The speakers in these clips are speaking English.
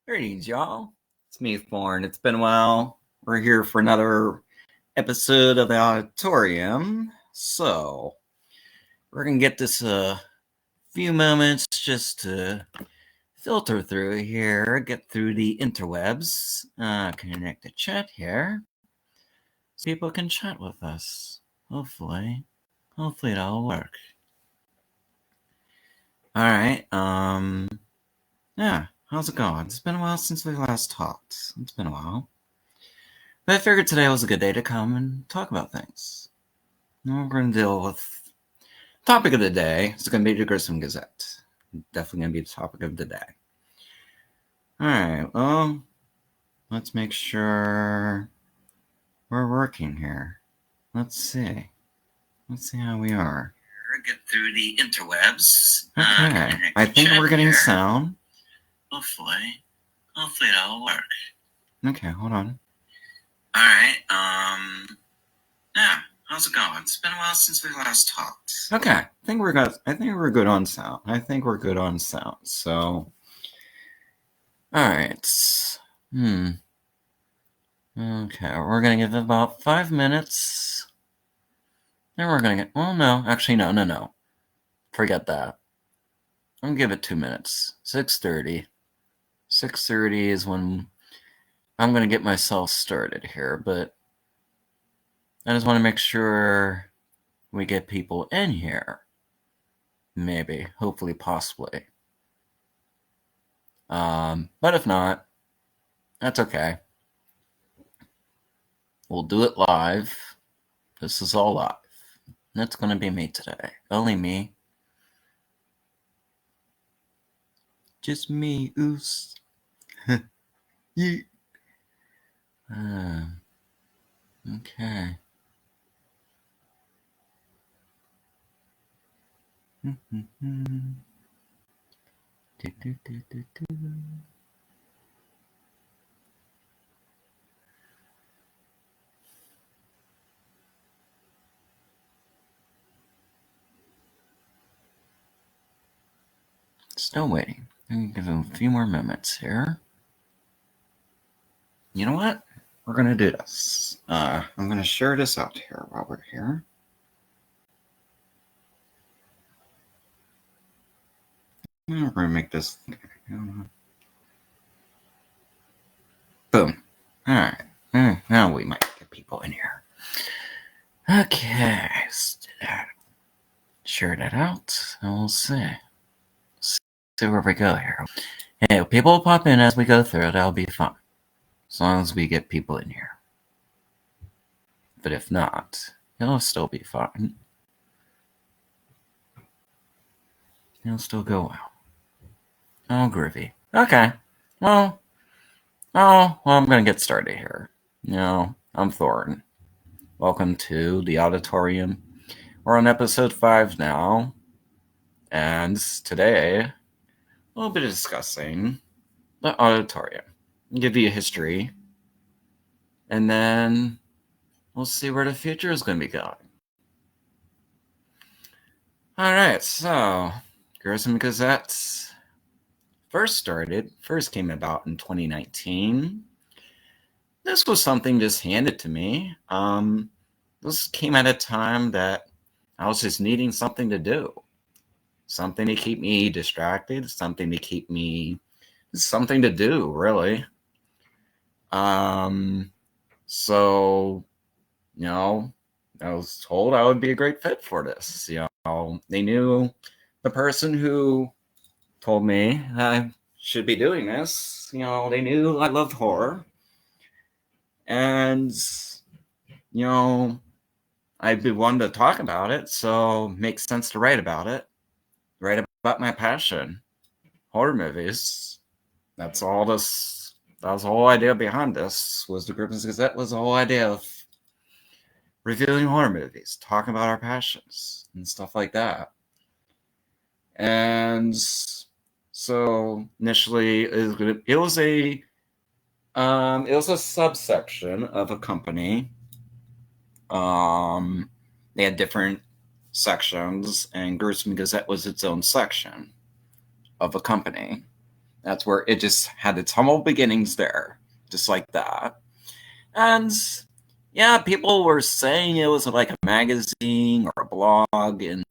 Greetings, y'all. It's me, Thorn. It's been a while. We're here for another episode of the Auditorium. So, we're going to get this few moments just to filter through here, get through the interwebs, connect the chat here, so people can chat with us. Hopefully it'll work. All right. Yeah. How's it going? It's been a while since we last talked. It's been a while. But I figured today was a good day to come and talk about things. We're going to deal with the topic of the day. It's going to be the Gruesome Gazette. Definitely going to be the topic of the day. Alright, well, let's make sure we're working here. Let's see how we are. Get through the interwebs. Okay, I think we're getting here. Sound. Hopefully it'll work. Okay, hold on. Alright, yeah, how's it going? It's been a while since we last talked. Okay, I think we're good on sound. So, alright. Okay, we're gonna give it about 5 minutes. Then we're gonna get, well, no, actually, no. Forget that. I'm gonna give it 2 minutes. 6:30. 6:30 is when I'm gonna get myself started here, but I just want to make sure we get people in here. Maybe, hopefully, possibly. But if not, that's okay. We'll do it live. This is all live. That's going to be me today. Only me. Just me, oos. Yeah. Okay. Still waiting. I'm going to give him a few more moments here. You know what? We're going to do this. I'm going to share this out here while we're here. We're going to make this. Boom. Alright. Now we might get people in here. Okay. Let's do that. Share that out. And we'll see. See where we go here. Hey, people will pop in as we go through it. That'll be fun. As long as we get people in here. But if not, it'll still be fun. It'll still go well. Oh, groovy. Okay. Well, I'm going to get started here. I'm Thorn. Welcome to the Auditorium. We're on episode 5 now. And today, we'll be discussing the Odditorium. I'll give you a history. And then we'll see where the future is going to be going. Alright, so Gruesome Gazette first came about in 2019. This was something just handed to me. This came at a time that I was just needing something to do. Something to keep me distracted, something to do, really. So, I was told I would be a great fit for this. They knew the person who told me I should be doing this. They knew I loved horror. And, I'd be one to talk about it, so it makes sense to write about it. Write about my passion. Horror movies. That was the whole idea behind this. Was the Gruesome Gazette was the whole idea of reviewing horror movies, talking about our passions and stuff like that. And so initially, it was a subsection of a company. They had different sections, and Gruesome Gazette was its own section of a company. That's where it just had its humble beginnings there, just like that. And yeah, people were saying it was like a magazine or a blog, and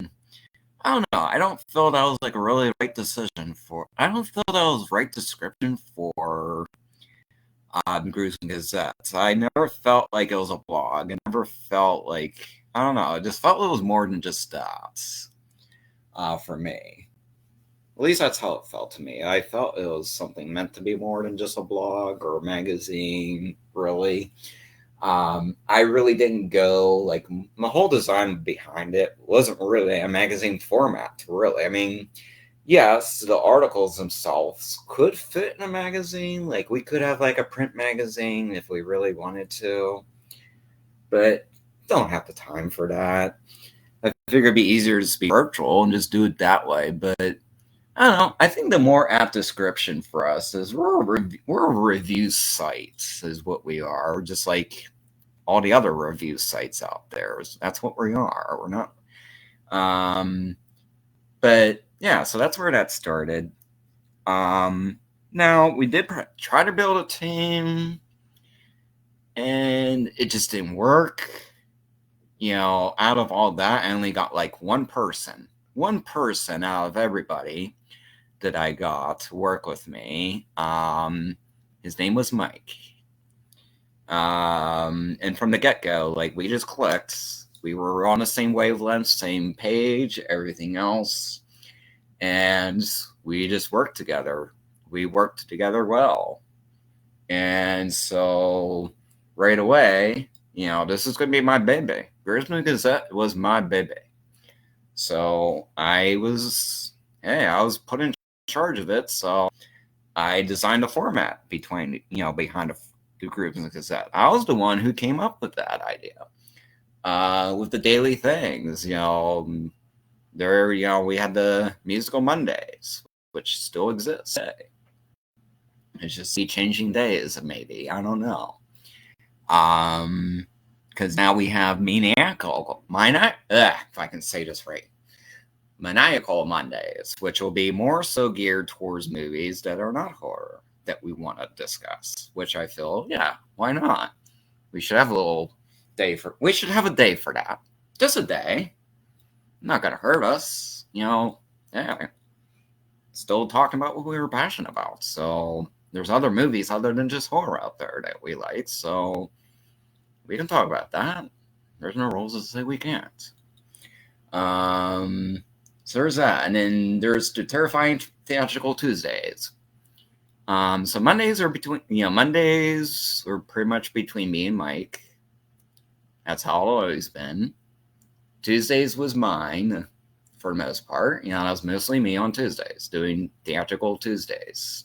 I don't know. I don't feel that was like a really right decision for. I don't feel that was right description for Gruesome Gazette. I never felt like it was a blog. I never felt like, I don't know. I just felt it was more than just that for me. At least that's how it felt to me. I felt it was something meant to be more than just a blog or a magazine, really. I really didn't go, like, my whole design behind it wasn't really a magazine format, really. I mean, yes, the articles themselves could fit in a magazine. Like, we could have, like, a print magazine if we really wanted to, but don't have the time for that. I figured it'd be easier to just be virtual and just do it that way, but I don't know. I think the more apt description for us is we're a review site, is what we are. We're just like all the other review sites out there. That's what we are. We're not. But yeah, so that's where that started. Now we did try to build a team, and it just didn't work. Out of all that, I only got like one person out of everybody that I got to work with me. His name was Mike. And from the get-go, like, we just clicked. We were on the same wavelength, same page, everything else, and we just worked together. We worked together well, and so right away, this is going to be my baby. Gruesome Gazette was my baby. So I was put in charge of it. So I designed a format behind the Gruesome Gazette. I was the one who came up with that idea. With the daily things, we had the musical Mondays, which still exists. It's just changing days, maybe. I don't know. Because now we have maniacal, if I can say this right, maniacal Mondays, which will be more so geared towards movies that are not horror that we want to discuss. Which I feel, yeah, why not? We should have a little day for. We should have a day for that. Just a day. Not gonna hurt us, Yeah. Still talking about what we were passionate about. So there's other movies other than just horror out there that we like. So we can talk about that. There's no rules that say we can't. So there's that, and then there's the terrifying theatrical Tuesdays. So Mondays are Mondays are pretty much between me and Mike. That's how it's always been. Tuesdays was mine for the most part. That was mostly me on Tuesdays doing theatrical Tuesdays.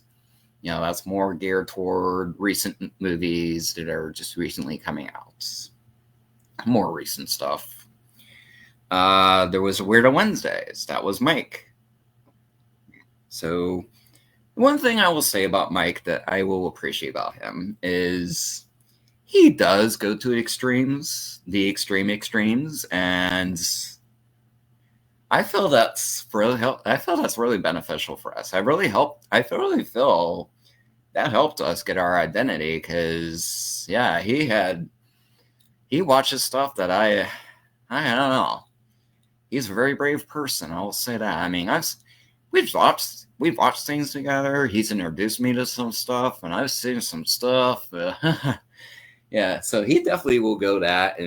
That's more geared toward recent movies that are just recently coming out. More recent stuff. There was Weirdo Wednesdays. That was Mike. So one thing I will say about Mike that I will appreciate about him is he does go to extremes, the extreme extremes, and I feel that's really beneficial for us. I really feel that helped us get our identity because he watches stuff that I don't know. He's a very brave person. I will say that. I mean, we've watched things together. He's introduced me to some stuff, and I've seen some stuff. Yeah, so he definitely will go that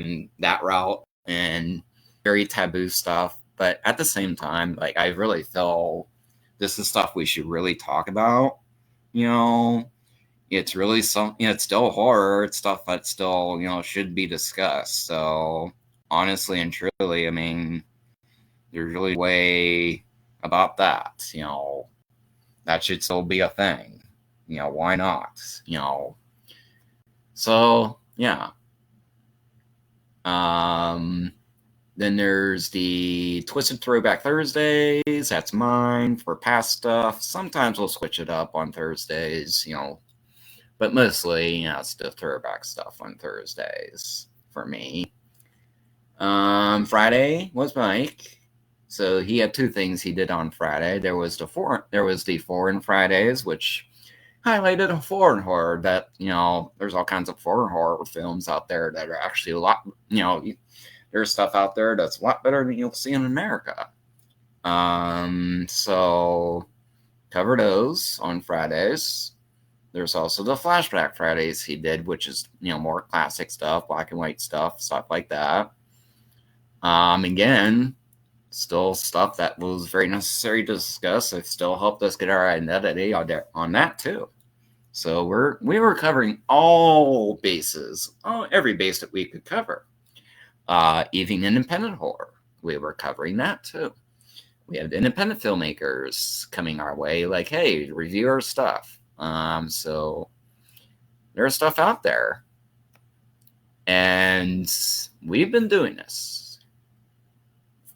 route and very taboo stuff. But at the same time, like, I really feel this is stuff we should really talk about. It's really it's still horror. It's stuff that still, should be discussed. So honestly and truly, I mean, there's really a way about that. That should still be a thing. Why not? So yeah. Then there's the Twisted Throwback Thursdays. That's mine for past stuff. Sometimes we'll switch it up on Thursdays, but mostly, it's the throwback stuff on Thursdays for me. Friday was Mike. So he had two things he did on Friday. There was the foreign Fridays, which highlighted a foreign horror that, there's all kinds of foreign horror films out there that are actually a lot, there's stuff out there that's a lot better than you'll see in America. So cover those on Fridays. There's also the flashback Fridays he did, which is, more classic stuff, black and white stuff like that. Again, still stuff that was very necessary to discuss. It still helped us get our identity on that too. So we were covering all bases, every base that we could cover. Even independent horror, we were covering that too. We had independent filmmakers coming our way, like, hey, review our stuff. So there's stuff out there, and we've been doing this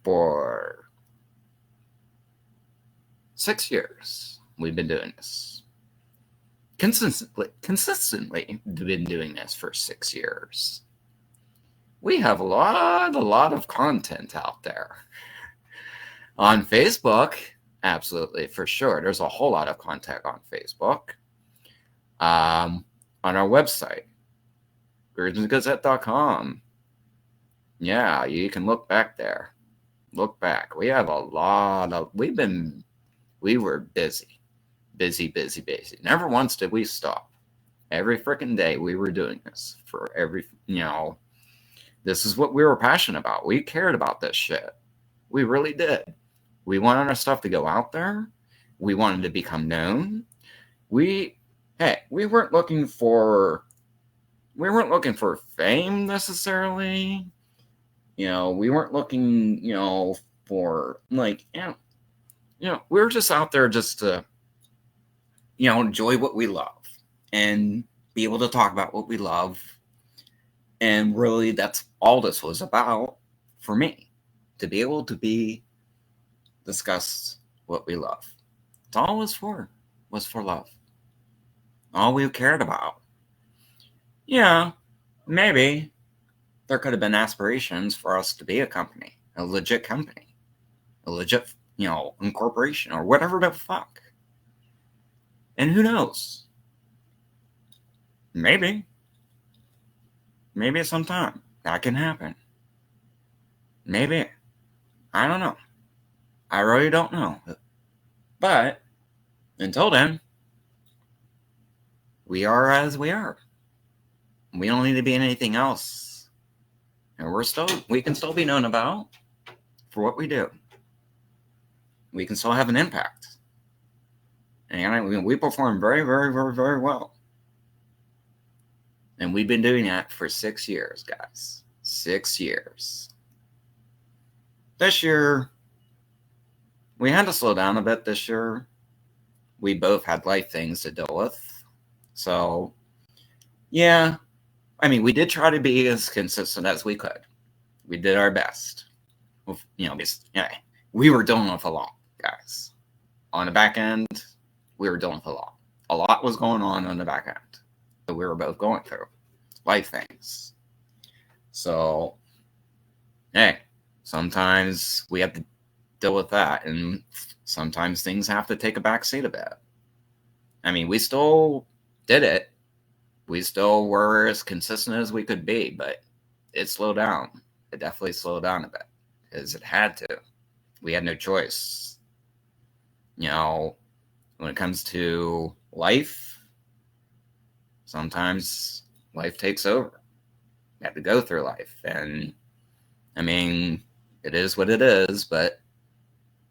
for 6 years. We've been doing this consistently been doing this for 6 years. We have a lot of content out there on Facebook. Absolutely, for sure. There's a whole lot of content on Facebook. On our website, Gazette.com. Yeah, you can look back there. Look back. We have a lot of. We were busy. Never once did we stop. Every freaking day we were doing this for every. This is what we were passionate about. We cared about this shit. We really did. We wanted our stuff to go out there. We wanted to become known. We weren't looking for fame necessarily. We weren't looking, for we were just out there just to, enjoy what we love and be able to talk about what we love. And really, that's all this was about for me, to be able to discuss what we love. It's all it was for love. All we cared about. Yeah, maybe there could have been aspirations for us to be a company, a legit company, a legit, incorporation or whatever the fuck. And who knows? Maybe sometime that can happen. Maybe. I don't know. I really don't know. But until then, we are as we are. We don't need to be anything else. And we can still be known about for what we do. We can still have an impact. And we perform very, very, very, very well. And we've been doing that for 6 years, guys. 6 years. This year, we had to slow down a bit this year. We both had life things to deal with. So, yeah. We did try to be as consistent as we could. We did our best. We were dealing with a lot, guys. On the back end, we were dealing with a lot. A lot was going on the back end that we were both going through. Life things. So, hey, sometimes we have to deal with that, and sometimes things have to take a back seat a bit. We still did it. We still were as consistent as we could be, but it slowed down. It definitely slowed down a bit because it had to. We had no choice. When it comes to life, sometimes life takes over. You have to go through life. And, it is what it is, but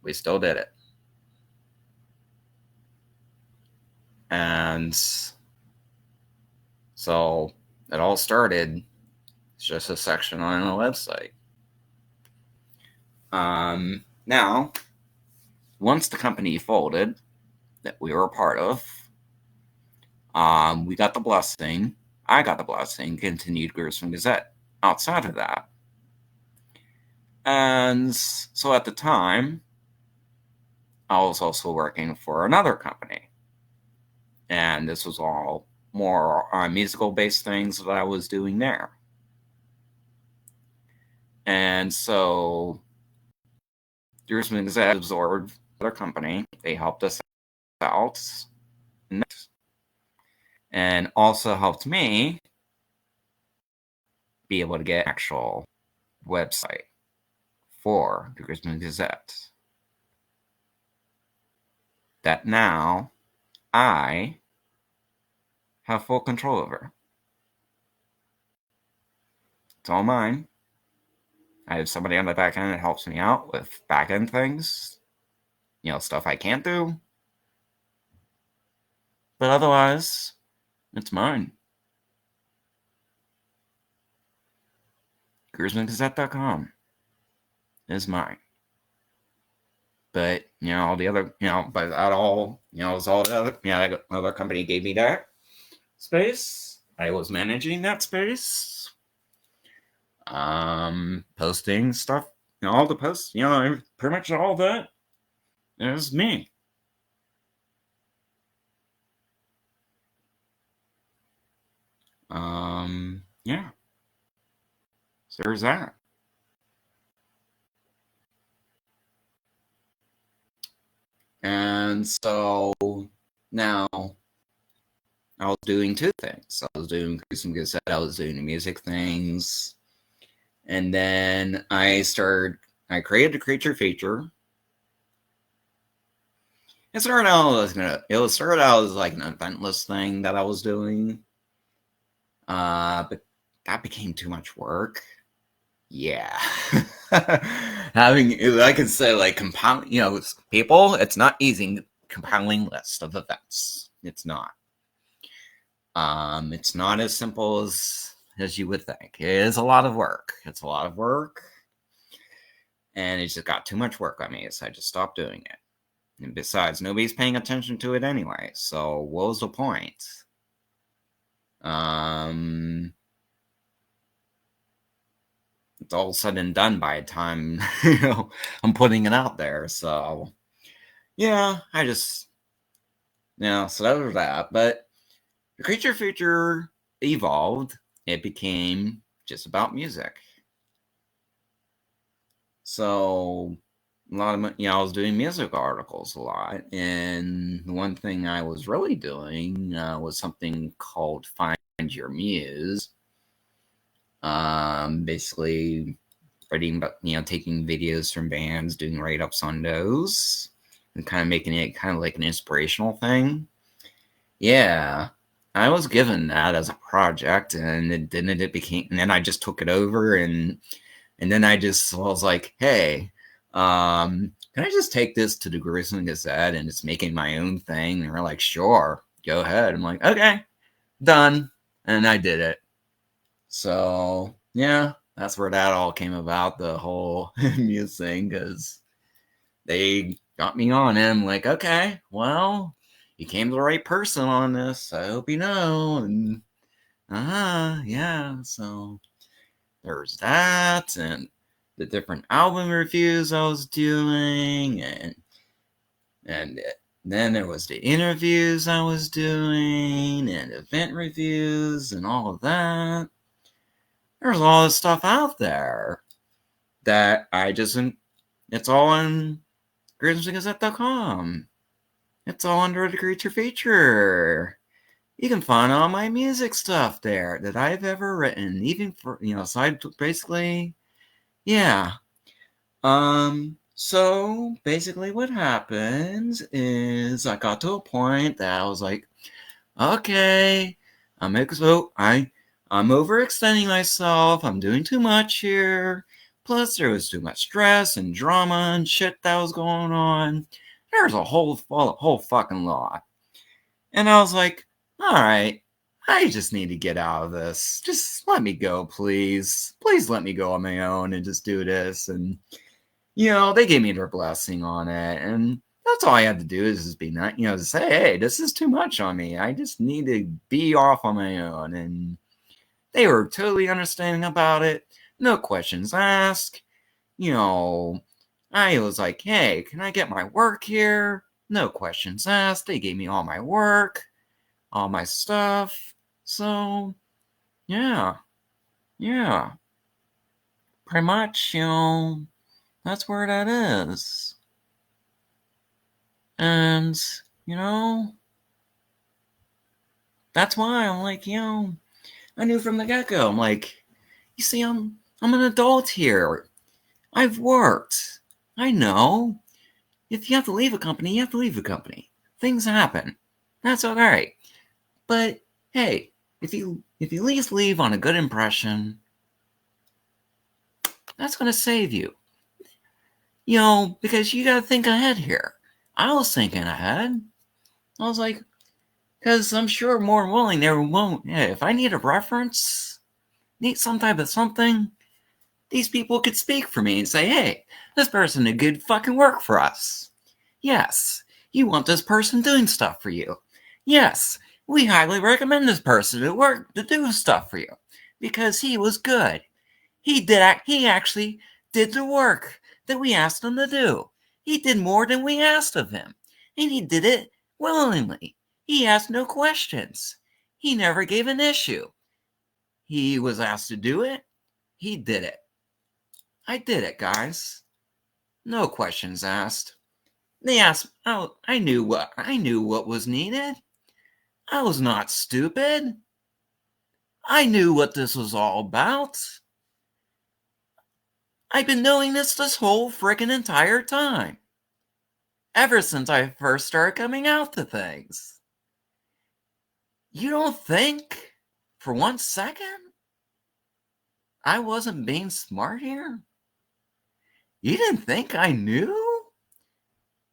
we still did it. And so it all started. It's just a section on a website. Now, once the company folded that we were a part of, we got the blessing. I got the blessing, continued Gruesome Gazette outside of that. And so at the time, I was also working for another company. And this was all more musical-based things that I was doing there. And so Gruesome Gazette absorbed their company. They helped us out and also helped me be able to get an actual website for the Gruesome Gazette that now I have full control over. It's all mine. I have somebody on the back end that helps me out with back end things, stuff I can't do. But otherwise, it's mine. GruesomeGazette.com is mine. But, all the other, but that all, it was all the other, that other company gave me that space. I was managing that space. Posting stuff, all the posts, pretty much all that is me. Yeah. So there's that. And so now I was doing two things. I was doing Gruesome Gazette, I was doing the music things. And then I created a creature feature. It started out as like an eventless thing that I was doing. But that became too much work. Yeah. Having, I could say, like, compiling, people, it's not easy compiling lists of events. It's not. It's not as simple as you would think. It is a lot of work. It's a lot of work. And it just got too much work on me, so I just stopped doing it. And besides, nobody's paying attention to it anyway, so what was the point? It's all said and done by the time I'm putting it out there. So yeah, I just so that was that. But the creature feature evolved. It became just about music. So a lot of I was doing music articles a lot, and the one thing I was really doing was something called Find Your Muse. Basically writing about, taking videos from bands, doing write-ups on those, and kind of making it kind of like an inspirational thing. Yeah, I was given that as a project, and then I just took it over, and then I just was like, hey, can I just take this to the Gruesome Gazette and just make it my own thing? And they're like, sure, go ahead. I'm like, okay, done. And I did it. So yeah, that's where that all came about, the whole Muse thing, because they got me on it. I'm like, okay, well, you came to the right person on this. I hope you know. And yeah, so there's that, and the different album reviews I was doing, and then there was the interviews I was doing, and event reviews, and all of that. There's all this stuff out there that it's all on GruesomeGazette.com. It's all under the creature feature. You can find all my music stuff there that I've ever written, even for, basically, yeah. So basically what happens is I got to a point that I was like, okay, I'm overextending myself. I'm doing too much here. Plus, there was too much stress and drama and shit that was going on. There's a whole fucking lot. And I was like, all right, I just need to get out of this. Just let me go, please. Please let me go on my own and just do this. And, they gave me their blessing on it. And that's all I had to do is just be nice, to say, hey, this is too much on me. I just need to be off on my own. And they were totally understanding about it. No questions asked. I was like, hey, can I get my work here? No questions asked. They gave me all my work, all my stuff. So, yeah. Pretty much, That's where that is. And, that's why I'm like, I knew from the get-go. I'm like, you see, I'm an adult here. I've worked. I know. If you have to leave a company, you have to leave a company. Things happen. That's okay. But hey, if you at least leave on a good impression, that's gonna save you. Because you gotta think ahead here. I was thinking ahead. I was like, because I'm sure more than willing they won't. Yeah, if I need a reference, need some type of something, these people could speak for me and say, hey, this person did good fucking work for us. Yes, you want this person doing stuff for you. Yes, we highly recommend this person to do stuff for you because he was good. He actually did the work that we asked him to do. He did more than we asked of him, and he did it willingly. He asked no questions. He never gave an issue. He was asked to do it. He did it. I did it, guys. No questions asked. They asked, oh, I knew what was needed. I was not stupid. I knew what this was all about. I've been knowing this whole frickin' entire time. Ever since I first started coming out to things. You don't think, for 1 second, I wasn't being smart here? You didn't think I knew?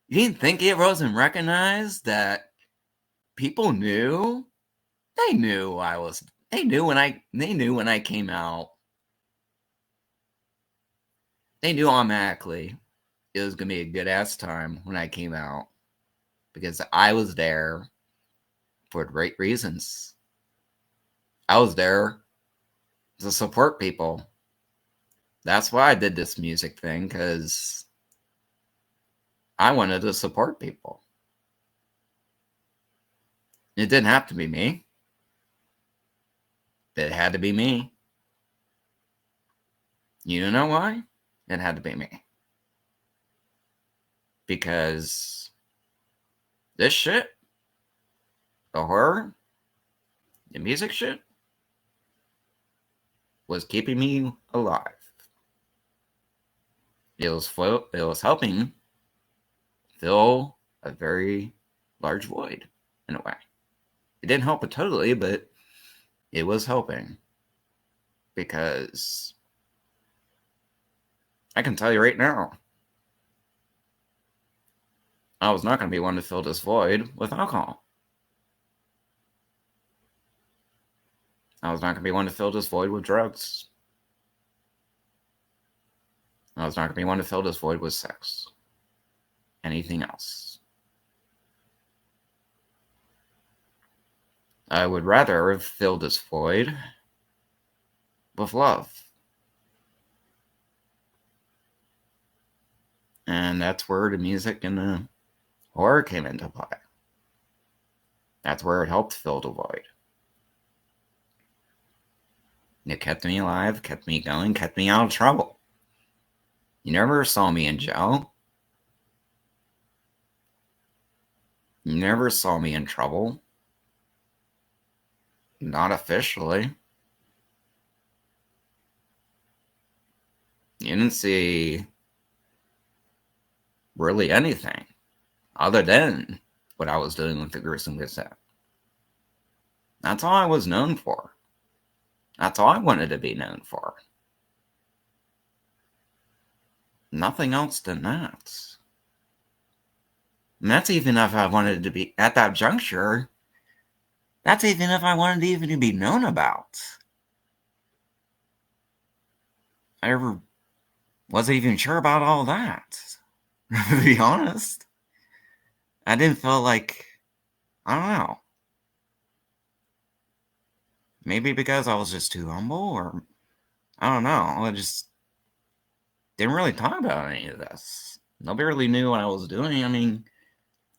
You didn't think it wasn't recognized that people knew? They knew they knew when I came out. They knew automatically it was going to be a good ass time when I came out because I was there for the right reasons. I was there to support people. That's why I did this music thing, because I wanted to support people. It didn't have to be me. It had to be me. You know why? It had to be me. Because this shit, the horror, the music shit, was keeping me alive. It was helping fill a very large void, in a way. It didn't help it totally, but it was helping. Because I can tell you right now, I was not going to be one to fill this void with alcohol. I was not going to be one to fill this void with drugs. I was not going to be one to fill this void with sex. Anything else. I would rather have filled this void with love. And that's where the music and the horror came into play. That's where it helped fill the void. It kept me alive, kept me going, kept me out of trouble. You never saw me in jail. You never saw me in trouble. Not officially. You didn't see really anything other than what I was doing with the Gruesome Gazette. That's all I was known for. That's all I wanted to be known for. Nothing else than that. And that's even if I wanted to be, at that juncture, that's even if I wanted even to be known about. I ever wasn't even sure about all that, to be honest. I didn't feel like, I don't know. Maybe because I was just too humble, or I don't know. I just didn't really talk about any of this. Nobody really knew what I was doing. I mean,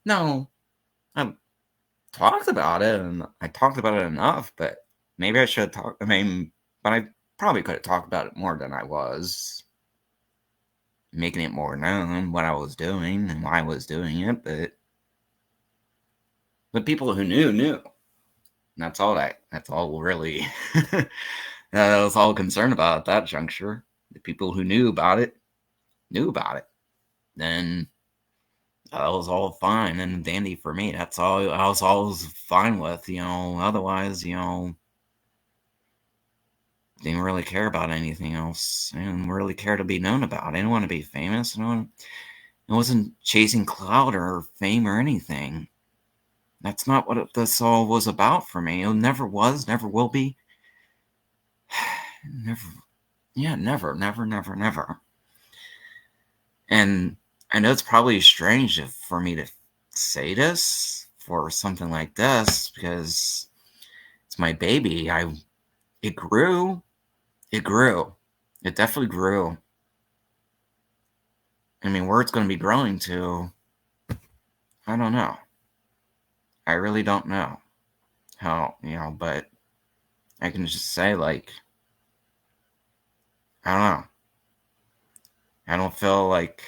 no, I talked about it, and I talked about it enough, but maybe I should talk. I mean, but I probably could have talked about it more than I was. making it more known what I was doing and why I was doing it, but people who knew. That's all really I was all concerned about at that juncture. The people who knew about it. Then that was all fine and dandy for me. That's all I was always fine with, Otherwise, didn't really care about anything else. I didn't really care to be known about. I didn't want to be famous. I wasn't chasing clout or fame or anything. That's not what this all was about for me. It never was, never will be. Never. Yeah, never. And I know it's probably strange for me to say this for something like this because it's my baby. It grew. It grew. It definitely grew. I mean, where it's going to be growing to, I don't know. I really don't know how, but I can just say, like, I don't know. I don't feel like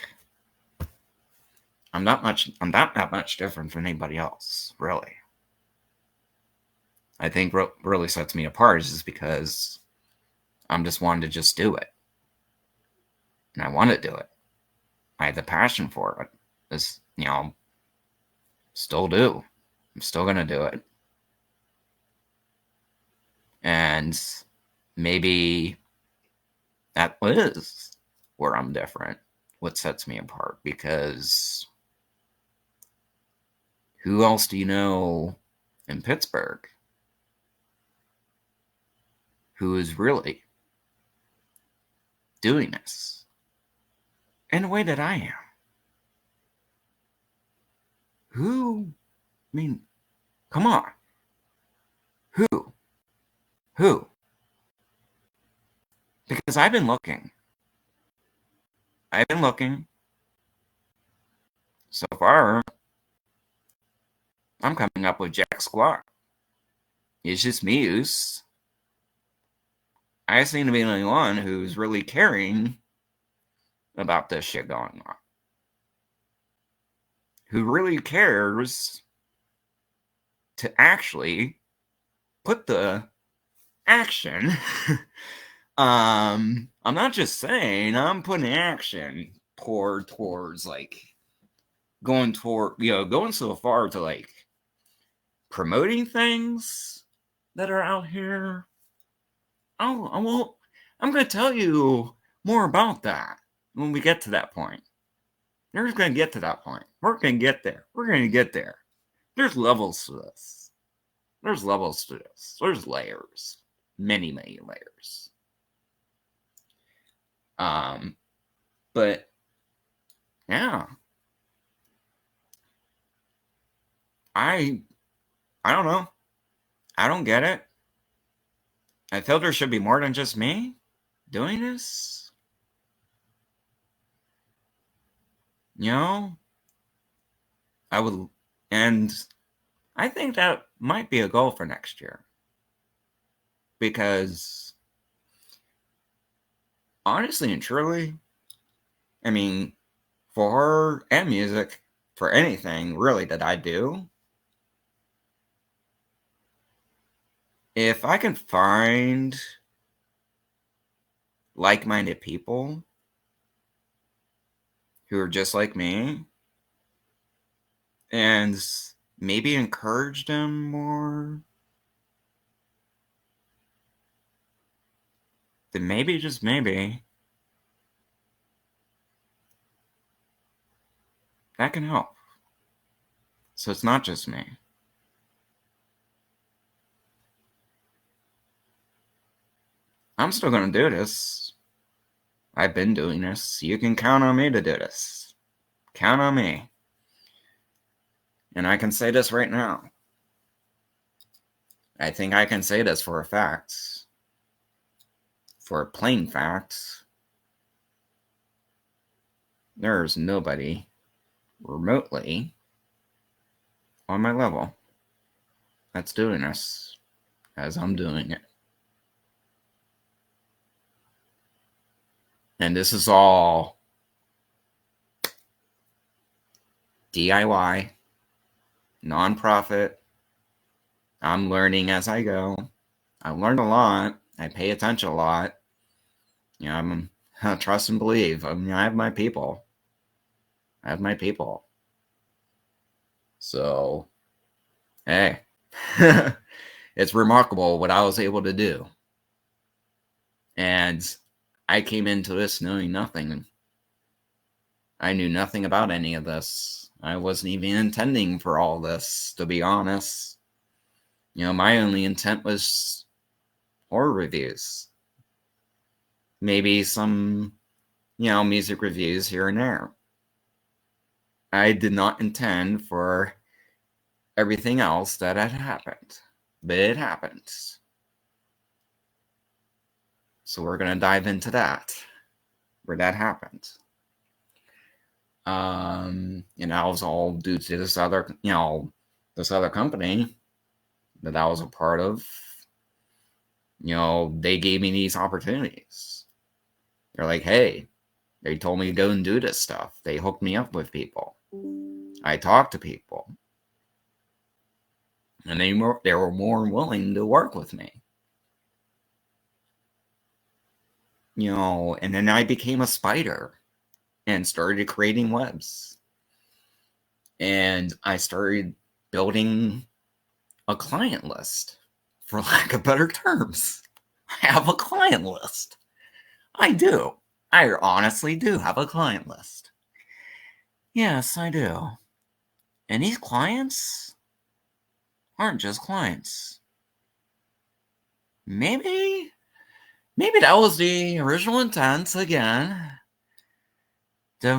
I'm not that much different from anybody else, really. I think what really sets me apart is just because I'm just wanting to just do it. And I want to do it. I have the passion for it. This, still do. I'm still going to do it. And maybe that is where I'm different, what sets me apart, because who else do you know in Pittsburgh who is really doing this in the way that I am? Who? I mean, come on. Who? Because I've been looking. So far, I'm coming up with jack squat. It's just me I seem to be the only one who's really caring about this shit going on. Who really cares to actually put the action. I'm not just saying, I'm putting action towards like going so far to like promoting things that are out here. I'm going to tell you more about that when we get to that point. We're just going to get to that point. We're going to get there. There's levels to this. There's layers. Many layers. But yeah. I don't know. I don't get it. I feel there should be more than just me doing this. I would, and I think that might be a goal for next year. Because honestly and truly, I mean, for horror and music, for anything really that I do, if I can find like-minded people who are just like me and maybe encourage them more, then maybe, just maybe, that can help. So it's not just me. I'm still going to do this. I've been doing this. You can count on me to do this. Count on me. And I can say this right now. I think I can say this for a fact. For a plain fact. There's nobody remotely on my level that's doing this as I'm doing it. And this is all DIY, nonprofit. I'm learning as I go. I learned a lot. I pay attention a lot. I'm trust and believe. I have my people. So, hey, it's remarkable what I was able to do. And I came into this knowing nothing. I knew nothing about any of this. I wasn't even intending for all this, to be honest. My only intent was horror reviews. Maybe some, music reviews here and there. I did not intend for everything else that had happened, but it happened. So we're going to dive into that, where that happened. It was all due to this other company that I was a part of. They gave me these opportunities. They're like, hey, they told me to go and do this stuff. They hooked me up with people. I talked to people. And they were more willing to work with me. And then I became a spider and started creating webs. And I started building a client list, for lack of better terms. I have a client list. I do. I honestly do have a client list. Yes, I do. And these clients aren't just clients. Maybe that was the original intent again.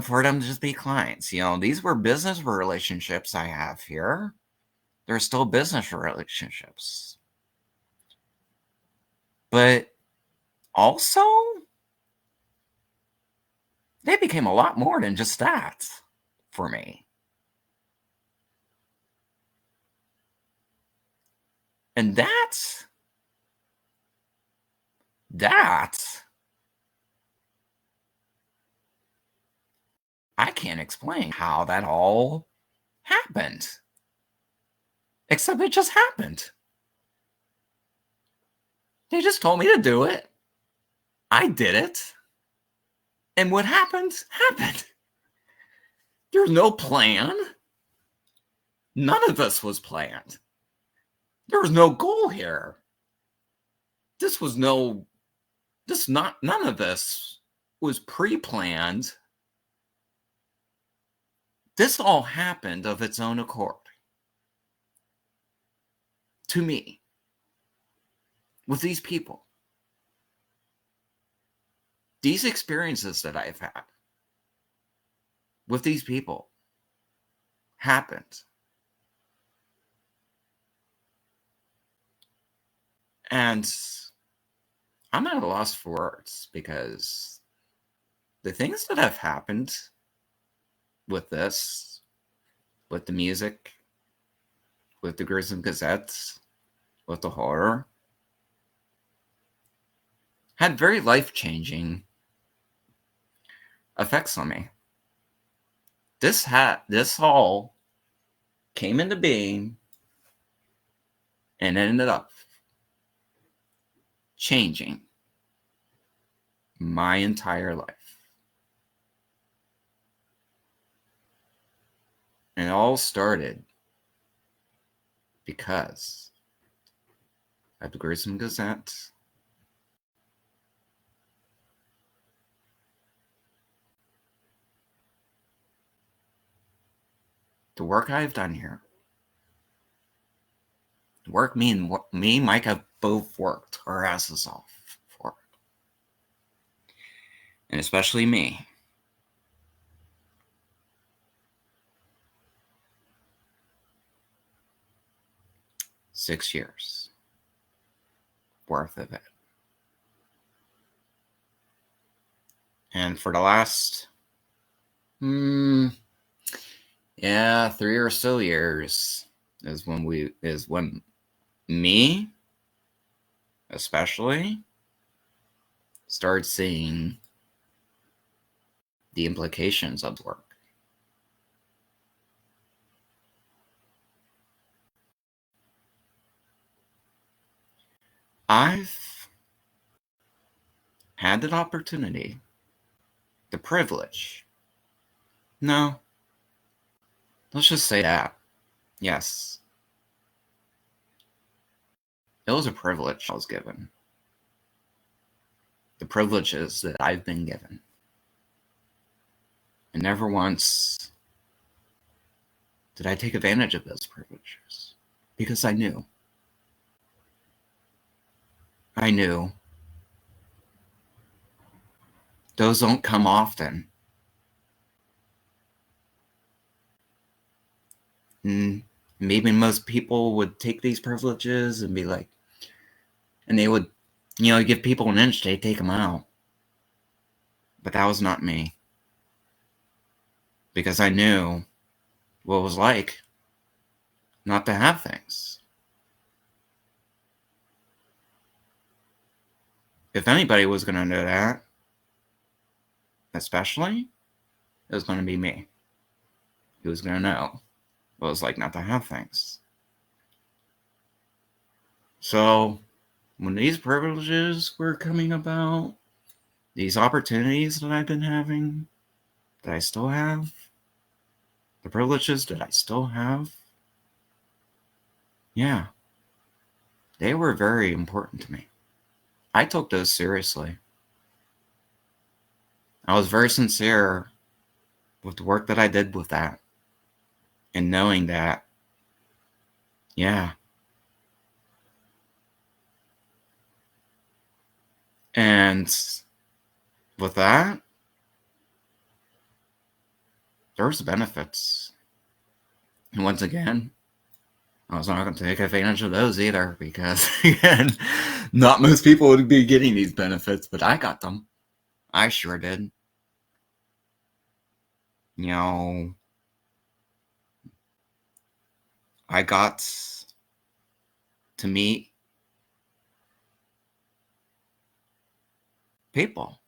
For them to just be clients. These were business relationships I have here. They're still business relationships. But also, they became a lot more than just that for me. And that I can't explain how that all happened. Except it just happened. They just told me to do it. I did it. And what happened, happened. There's no plan. None of this was planned. There was no goal here. None of this was pre-planned. This all happened of its own accord. To me. With these people. These experiences that I've had with these people happened. And I'm at a loss for words because the things that have happened with this, with the music, with the Gruesome Gazette, with the horror, had very life-changing effects on me. This all came into being and ended up changing my entire life. And it all started because of the Gruesome Gazette, the work I've done here, the work me and Mike have both worked our asses off for, and especially me. $6 years worth of it. And for the last 3 or so years is when me especially started seeing the implications of work. I've had the opportunity, the privilege. No, let's just say that. Yes. It was a privilege I was given. The privileges that I've been given. And never once did I take advantage of those privileges. Because I knew. Those don't come often. And maybe most people would take these privileges and be like, and they would, give people an inch, they'd take them out. But that was not me. Because I knew what it was like not to have things. If anybody was going to know that, especially, it was going to be me. Who was going to know what it was like not to have things. So, when these privileges were coming about, these opportunities that I've been having, that I still have, the privileges that I still have, yeah, they were very important to me. I took those seriously. I was very sincere with the work that I did with that. And knowing that, yeah. And with that, there's benefits. And once again, I was not going to take advantage of those either because, again, not most people would be getting these benefits, but I got them. I sure did. I got to meet people.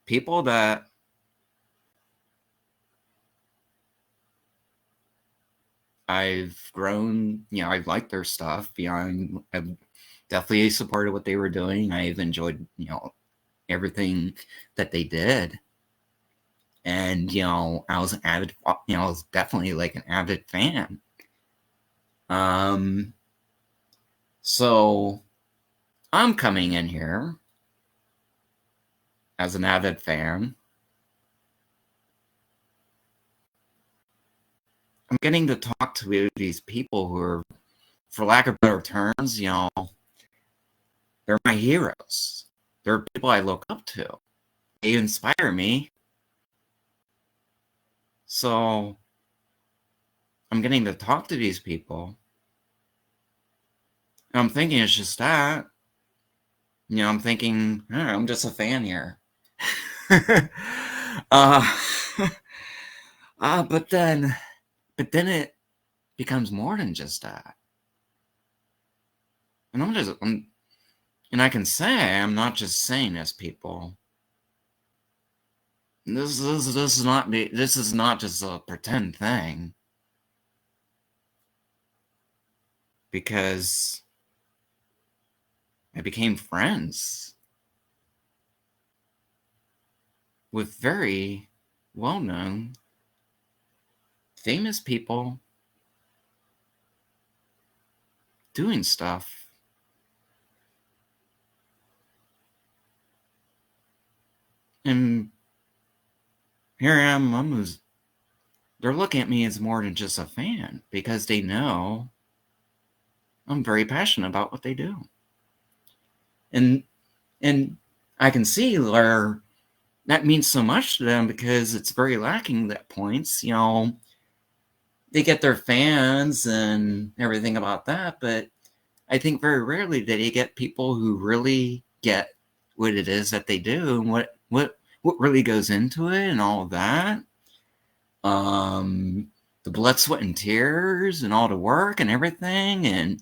People that I've grown, I've liked their stuff. I've definitely supported what they were doing. I've enjoyed, everything that they did. And, I was I was definitely like an avid fan. So I'm coming in here as an avid fan. I'm getting to talk to these people who are, for lack of better terms, they're my heroes. They're people I look up to. They inspire me. So I'm getting to talk to these people. And I'm thinking it's just that. I'm thinking, I'm just a fan here. But then it becomes more than just that. And and I can say I'm not just saying this, people. This is not just a pretend thing. Because I became friends with very well-known, famous people doing stuff. And here I am, they're looking at me as more than just a fan because they know I'm very passionate about what they do. And I can see where that means so much to them because it's very lacking at points. They get their fans and everything about that, but I think very rarely do they get people who really get what it is that they do and what really goes into it and all of that. The blood, sweat, and tears and all the work and everything and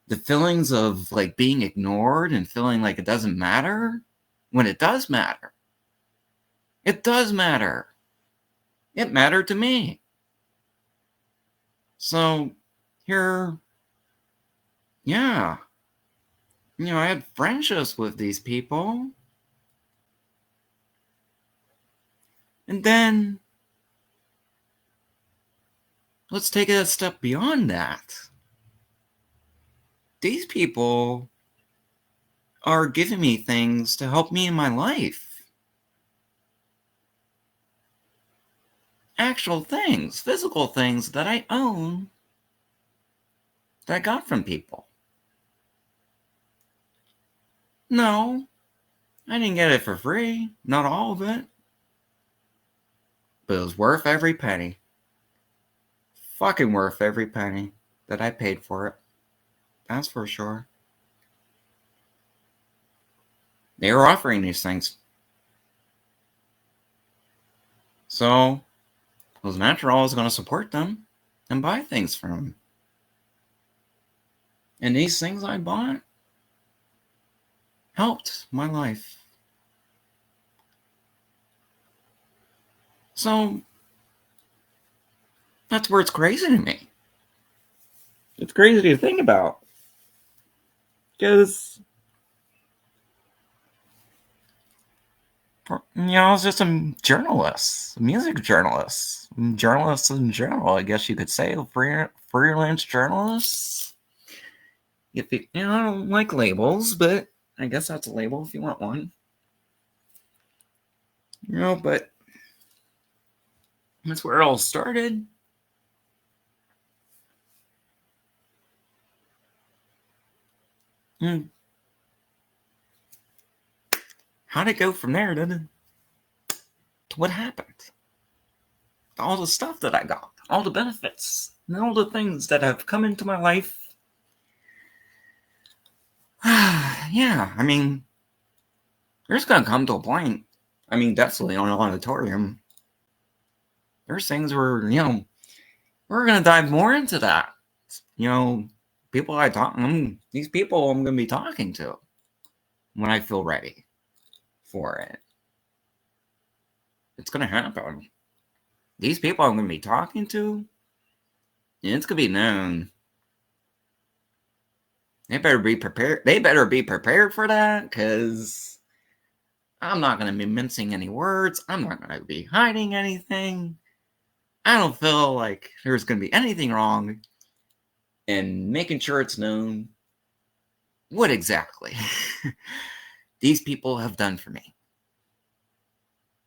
the feelings of like being ignored and feeling like it doesn't matter when it does matter. It does matter. It mattered to me. So here, yeah, I had friendships with these people. And then let's take it a step beyond that. These people are giving me things to help me in my life. Actual things, physical things that I own that I got from people. No, I didn't get it for free. Not all of it. But it was worth every penny. Fucking worth every penny that I paid for it. That's for sure. They were offering these things. So it was natural I was going to support them and buy things from them. And these things I bought helped my life. So that's where it's crazy to me. It's crazy to think about. Because, I was just a journalist, a music journalist. Journalists in general, I guess you could say, freelance journalists. If you, I don't like labels, but I guess that's a label if you want one. But that's where it all started. How'd it go from there to what happened? All the stuff that I got, all the benefits, and all the things that have come into my life. Yeah, I mean, there's going to come to a point. I mean, definitely on an auditorium. There's things where, we're going to dive more into that. People I talk, these people I'm going to be talking to when I feel ready for it. It's going to happen. These people I'm going to be talking to, it's going to be known. They better be prepared. They better be prepared for that, because I'm not going to be mincing any words. I'm not going to be hiding anything. I don't feel like there's going to be anything wrong in making sure it's known what exactly these people have done for me.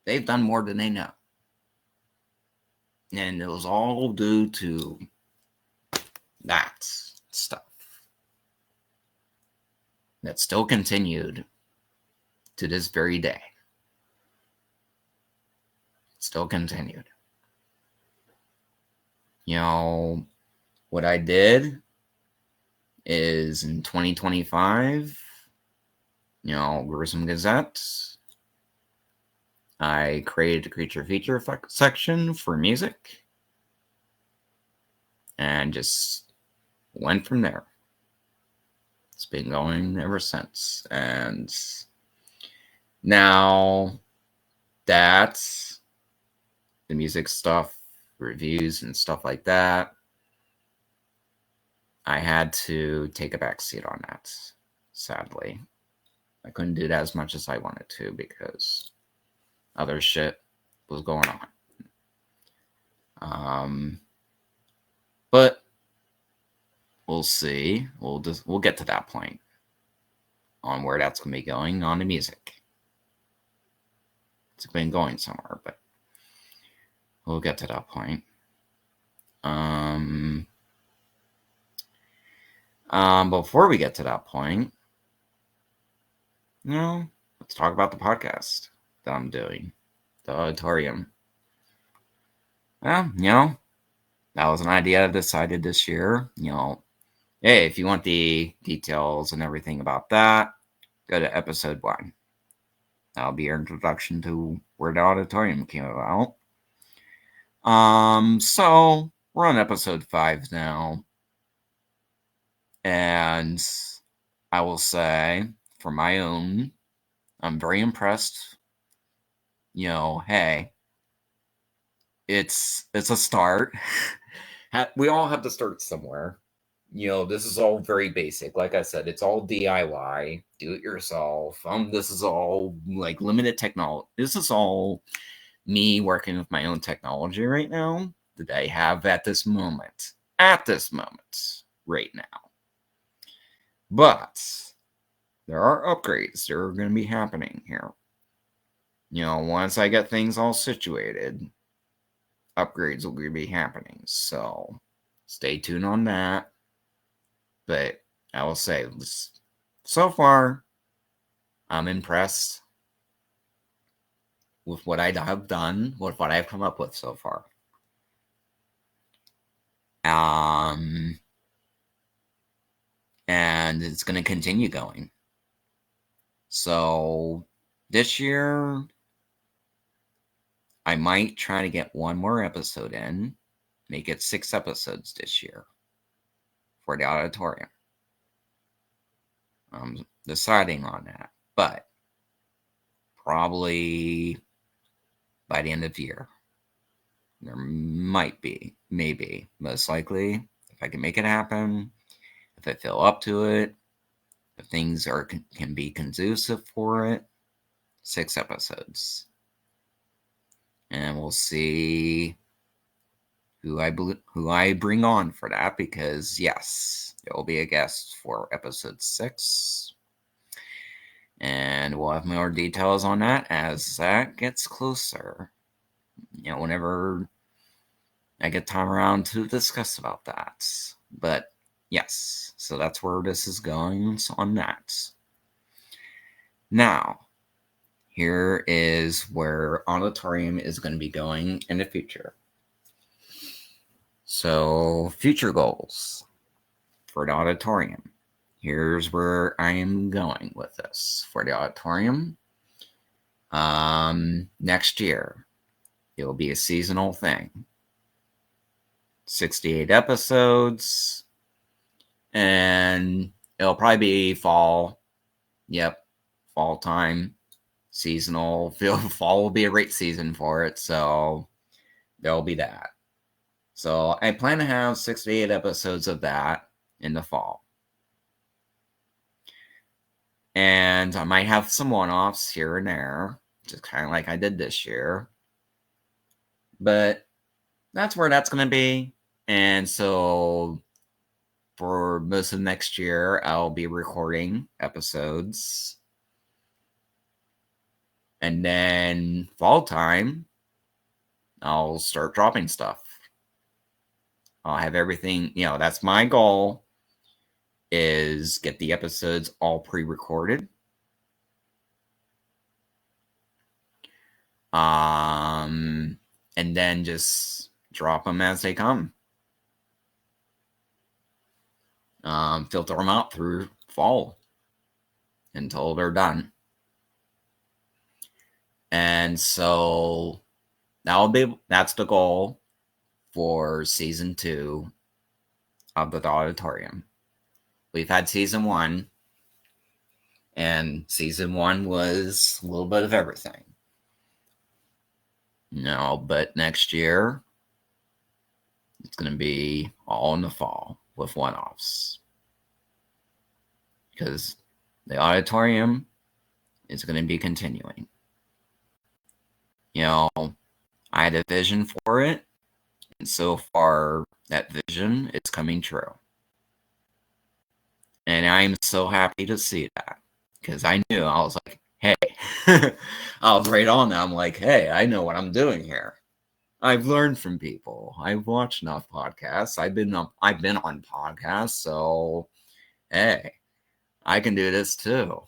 They've done more than they know. And it was all due to that stuff that still continued to this very day. Still continued. What I did is in 2025, Gruesome Gazette, I created a creature feature section for music and just went from there. It's been going ever since. And now that's the music stuff, reviews and stuff like that. I had to take a backseat on that, sadly. I couldn't do that as much as I wanted to because other shit was going on. But we'll see. We'll get to that point on where that's going to be going on the music. It's been going somewhere, but we'll get to that point. Before we get to that point, let's talk about the podcast that I'm doing, the Odditorium. Well, that was an idea I decided this year. Hey, if you want the details and everything about that, go to episode 1. That'll be your introduction to where the Odditorium came about. So we're on episode 5 now. And I will say, for my own, I'm very impressed. Hey, it's a start. we all have to start somewhere. This is all very basic. Like I said, it's all DIY, do it yourself. This is all like limited technology. This is all me working with my own technology right now that I have at this moment. Right now. But there are upgrades that are going to be happening here. Once I get things all situated, upgrades will be happening. So stay tuned on that. But I will say, so far, I'm impressed with what I have done, with what I've come up with so far. And it's going to continue going. So this year, I might try to get one more episode in, make it 6 episodes this year for the Odditorium. I'm deciding on that, but probably by the end of the year. There might be, maybe, most likely, if I can make it happen, if I feel up to it, if things can be conducive for it, 6 episodes. And we'll see who I bring on for that, because yes, there will be a guest for episode 6. And we'll have more details on that as that gets closer. Whenever I get time around to discuss about that. But yes, so that's where this is going on that. Now, here is where Odditorium is going to be going in the future. So, future goals for the Odditorium. Here's where I am going with this for the Odditorium. Next year, it will be a seasonal thing. 68 episodes. And it'll probably be fall. Yep, fall time. Seasonal. Fall will be a great season for it, so there'll be that. So I plan to have 68 episodes of that in the fall. And I might have some one-offs here and there, just kind of like I did this year. But that's where that's going to be. And so for most of next year, I'll be recording episodes. And then fall time, I'll start dropping stuff. I'll have everything, that's my goal, is get the episodes all pre-recorded. And then just drop them as they come. Filter them out through fall until they're done. And so that's the goal for season 2 of the Odditorium. We've had season 1, and season 1 was a little bit of everything. But next year, it's going to be all in the fall with one-offs. Because the Odditorium is going to be continuing. I had a vision for it, and so far, that vision is coming true. And I'm so happy to see that, because I knew, I was like, hey, I was right on that. I'm like, hey, I know what I'm doing here. I've learned from people. I've watched enough podcasts. I've been on podcasts, so hey, I can do this too.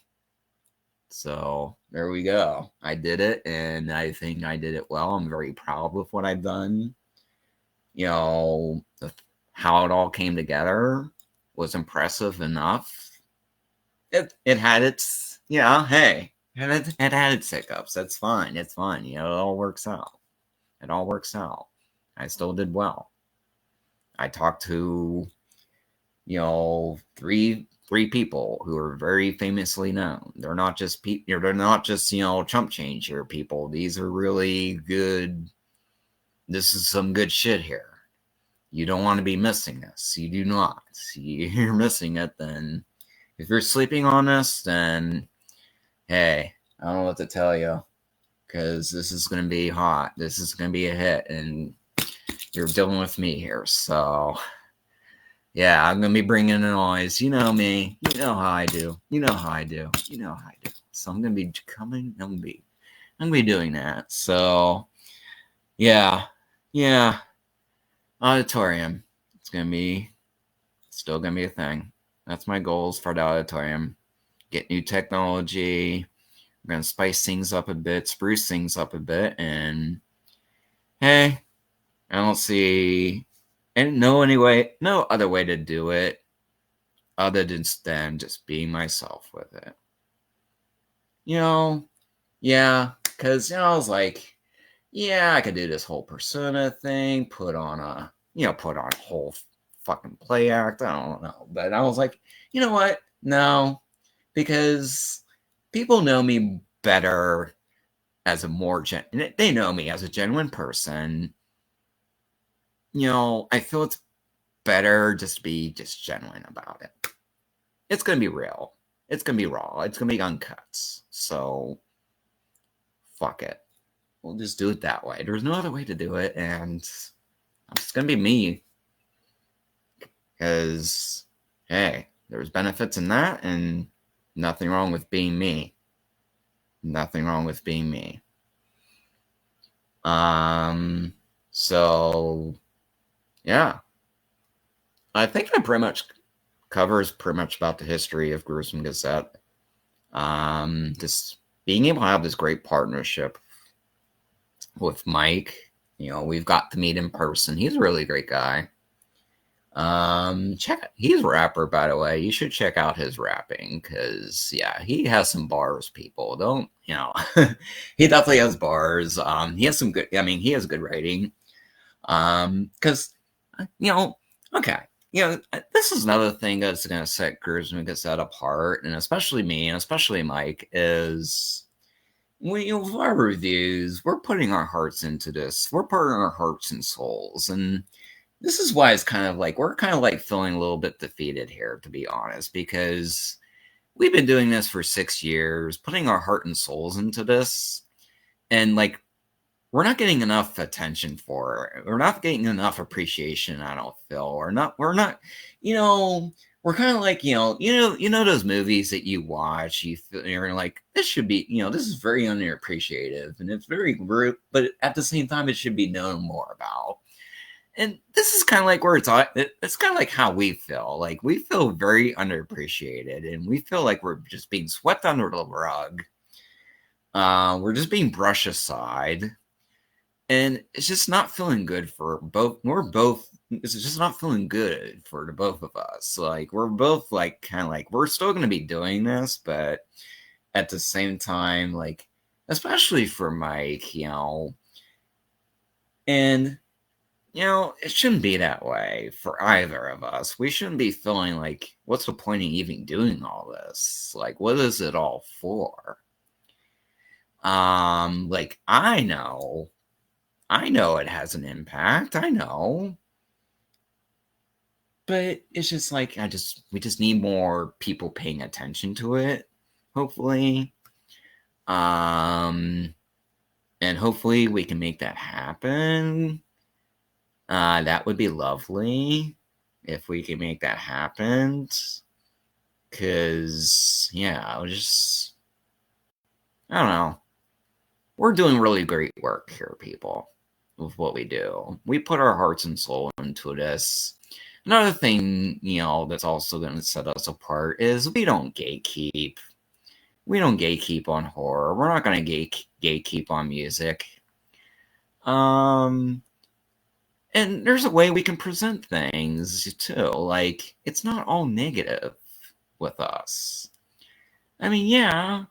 So there we go. I did it, and I think I did it well. I'm very proud with what I've done. How it all came together was impressive enough. It had its, hey, it had its hiccups. That's fine. It's fine. It all works out. It all works out. I still did well. I talked to, three people who are very famously known. They're not just they're not just chump change here people. These are really good. This is some good shit here. You don't want to be missing this. You do not. You're missing it, then if you're sleeping on this, then hey, I don't know what to tell you, because this is going to be hot. This is going to be a hit, and you're dealing with me here. So, yeah, I'm going to be bringing the noise. You know me. You know how I do. You know how I do. You know how I do. So I'm going to be coming. I'm going to be doing that. So, yeah. Auditorium. It's going to be still going to be a thing. That's my goals for the auditorium. Get new technology. We're going to spice things up a bit, spruce things up a bit, and hey, I don't see no other way to do it other than just being myself with it. Because I was like, yeah, I could do this whole persona thing, put on a whole fucking play act. I don't know, but I was like, you know what? No, because people know me better as a more they know me as a genuine person. I feel it's better just to be just genuine about it. It's gonna be real. It's gonna be raw. It's gonna be uncut. So fuck it. We'll just do it that way. There's no other way to do it, and it's gonna be me. Because hey, there's benefits in that, and nothing wrong with being me. Nothing wrong with being me. So yeah, I think that pretty much covers pretty much about the history of Gruesome Gazette. Just being able to have this great partnership with Mike. We've got to meet in person. He's a really great guy. He's a rapper, by the way. You should check out his rapping, because yeah, he has some bars, people. Don't he definitely has bars. He has some good, he has good writing. Because okay, this is another thing that's going to set Gruesome Gazette apart, and especially me, and especially Mike, is with our reviews, we're putting our hearts into this. We're putting our hearts and souls, and this is why it's kind of like we're kind of like feeling a little bit defeated here, to be honest, because we've been doing this for 6 years, putting our heart and souls into this, and like we're not getting enough attention for it. We're not getting enough appreciation, I don't feel. We're not, we're kind of like, those movies that you watch, you're like, this should be, this is very underappreciated, and it's very group, but at the same time, it should be known more about. And this is kind of like where it's kind of like how we feel. Like, we feel very underappreciated, and we feel like we're just being swept under the rug. We're just being brushed aside. And it's just not feeling good for both. It's just not feeling good for the both of us. Like, we're both like kind of like, we're still going to be doing this, but at the same time, like, especially for Mike, and it shouldn't be that way for either of us. We shouldn't be feeling like, what's the point of even doing all this? Like, what is it all for? Like, I know it has an impact. I know. But it's just like, we just need more people paying attention to it, hopefully. And hopefully we can make that happen. That would be lovely if we can make that happen. Because, yeah, I don't know. We're doing really great work here, people, with what we do. We put our hearts and soul into this. Another thing, that's also going to set us apart is we don't gatekeep. We don't gatekeep on horror. We're not going to gatekeep on music. And there's a way we can present things, too. Like, it's not all negative with us. I mean, yeah,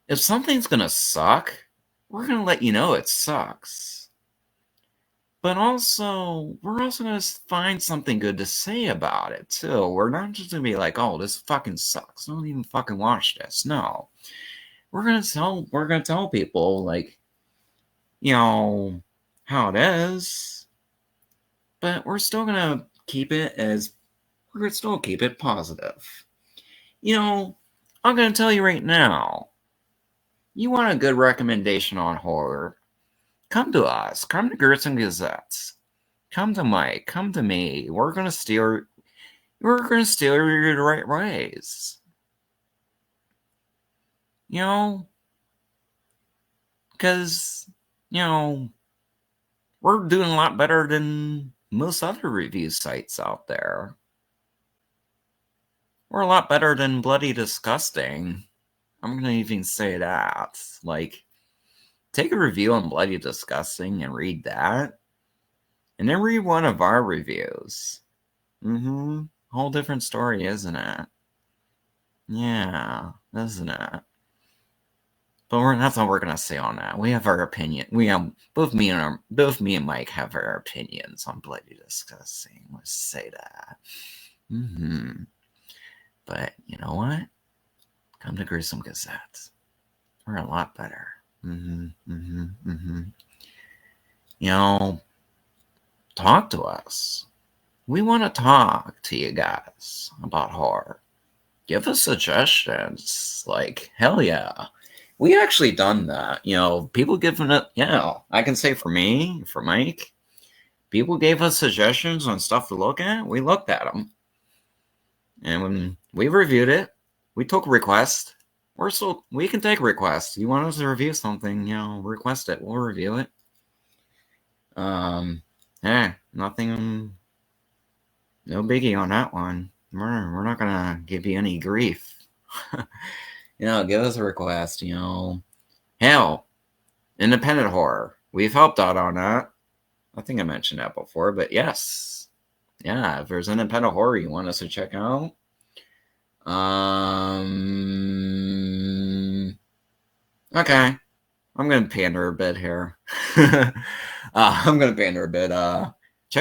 if something's going to suck, we're going to let you know it sucks. But also, we're also going to find something good to say about it, too. We're not just going to be like, oh, this fucking sucks. Don't even fucking watch this. No. We're going to tell people, like, how it is. but we're still gonna keep it positive. I'm gonna tell you right now. You want a good recommendation on horror? Come to us. Come to Gruesome Gazette. Come to Mike. Come to me. We're gonna steer you the right ways. Because we're doing a lot better than most other review sites out there. We're a lot better than Bloody Disgusting. I'm gonna even say that. Like, take a review on Bloody Disgusting and read that. And then read one of our reviews. Whole different story, isn't it? Yeah, isn't it? But that's all we're gonna say on that. We have our opinion. We have both me and Mike have our opinions on Bloody Disgusting. Let's say that. But you know what? Come to Gruesome Gazette. We're a lot better. Talk to us. We want to talk to you guys about horror. Give us suggestions. Like, hell yeah. We actually done that. People giving it, I can say for me, for Mike, people gave us suggestions on stuff to look at. We looked at them. And when we reviewed it, we took requests. We can take requests. You want us to review something, request it. We'll review it. Nothing, no biggie on that one. We're not gonna give you any grief. Give us a request, Hell, independent horror. We've helped out on that. I think I mentioned that before, but yes. Yeah, if there's independent horror you want us to check out. Okay. I'm gonna pander a bit here. Check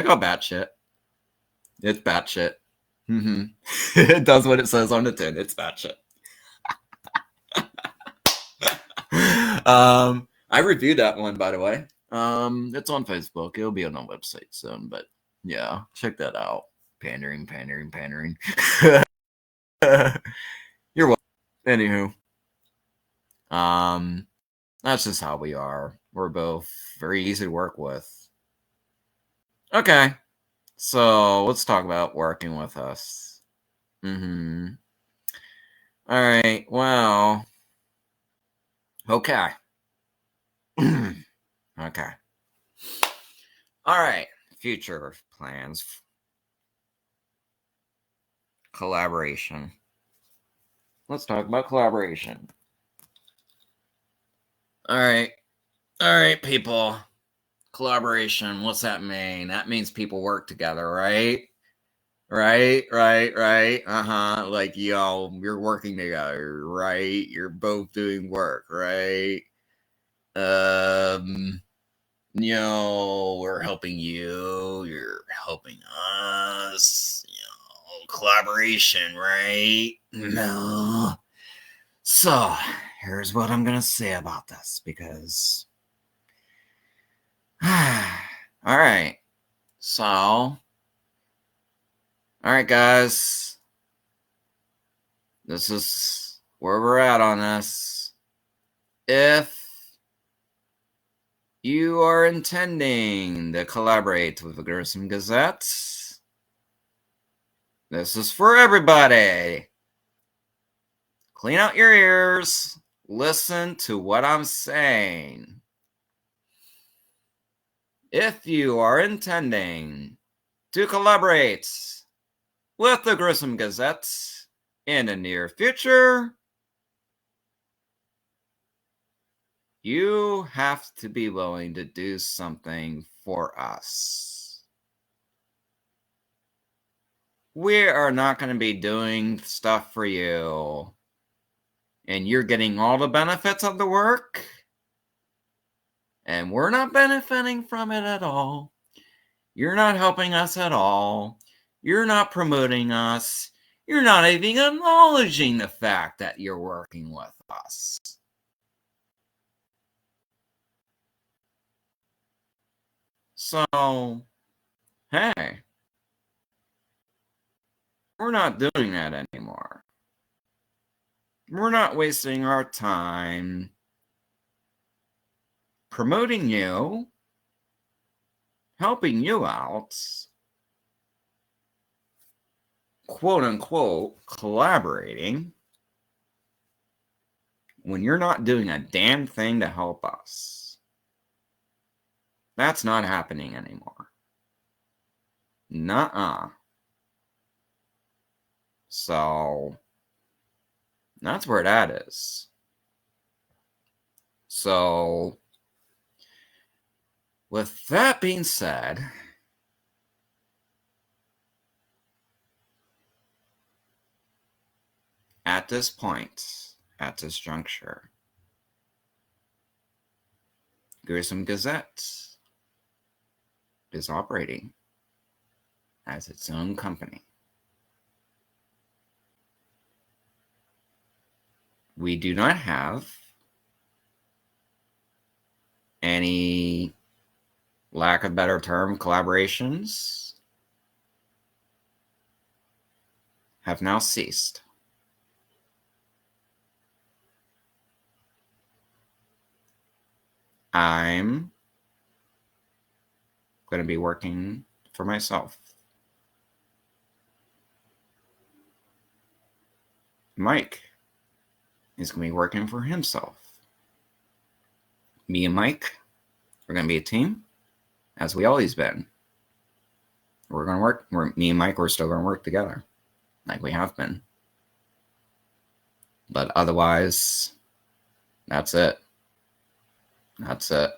out Batshit. It's Batshit. It does what it says on the tin. It's Batshit. I reviewed that one, by the way. It's on Facebook. It'll be on the website soon, but yeah, check that out. Pandering. You're welcome. Anywho, that's just how we are. We're both very easy to work with. Okay, so let's talk about working with us. All right. Well. Okay. Okay. All right. Future plans. Collaboration. Let's talk about collaboration. All right, people. Collaboration. What's that mean? That means people work together, right? Right. Like, you're working together, right? You're both doing work, right? We're helping you. You're helping us. Collaboration, right? No. So, here's what I'm going to say about this, because... all right. So... all right, guys. This is where we're at on this. If you are intending to collaborate with the Gruesome Gazette, this is for everybody. Clean out your ears. Listen to what I'm saying. If you are intending to collaborate with the Gruesome Gazette in the near future, you have to be willing to do something for us. We are not going to be doing stuff for you, and you're getting all the benefits of the work, and we're not benefiting from it at all. You're not helping us at all. You're not promoting us. You're not even acknowledging the fact that you're working with us. So, hey, we're not doing that anymore. We're not wasting our time promoting you, helping you out, quote unquote, collaborating when you're not doing a damn thing to help us. That's not happening anymore. Nuh-uh. So that's where that is. So with that being said, at this point, at this juncture, Gruesome Gazette is operating as its own company. We do not have any, lack of better term, collaborations have now ceased. I'm going to be working for myself. Mike is going to be working for himself. Me and Mike are going to be a team, as we always been. We're going to work. Me and Mike, we're still going to work together, like we have been. But otherwise, that's it. That's it.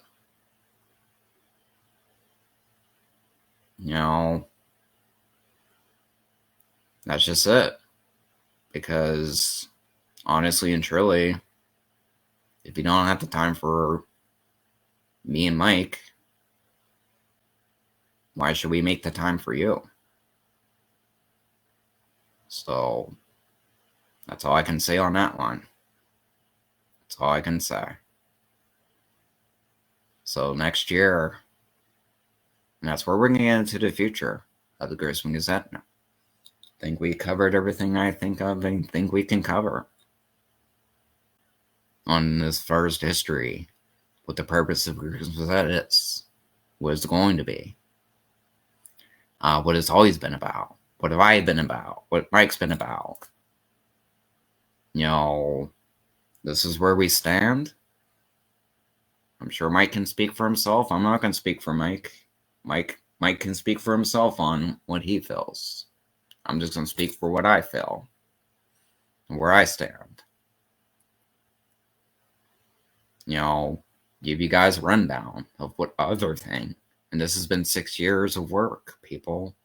You know, that's just it. Because honestly and truly, if you don't have the time for me and Mike, why should we make the time for you? So that's all I can say on that one. That's all I can say. So next year, and that's where we're going to get into the future of the Gruesome Gazette now. I think we covered everything I think we can cover on this first history, what the purpose of Gruesome Gazette is, what it's going to be, what it's always been about, what have I been about, what Mike's been about. You know, this is where we stand. I'm sure Mike can speak for himself. I'm not going to speak for Mike. Mike can speak for himself on what he feels. I'm just going to speak for what I feel and where I stand. You know, give you guys a rundown of what other thing. And this has been 6 years of work, people.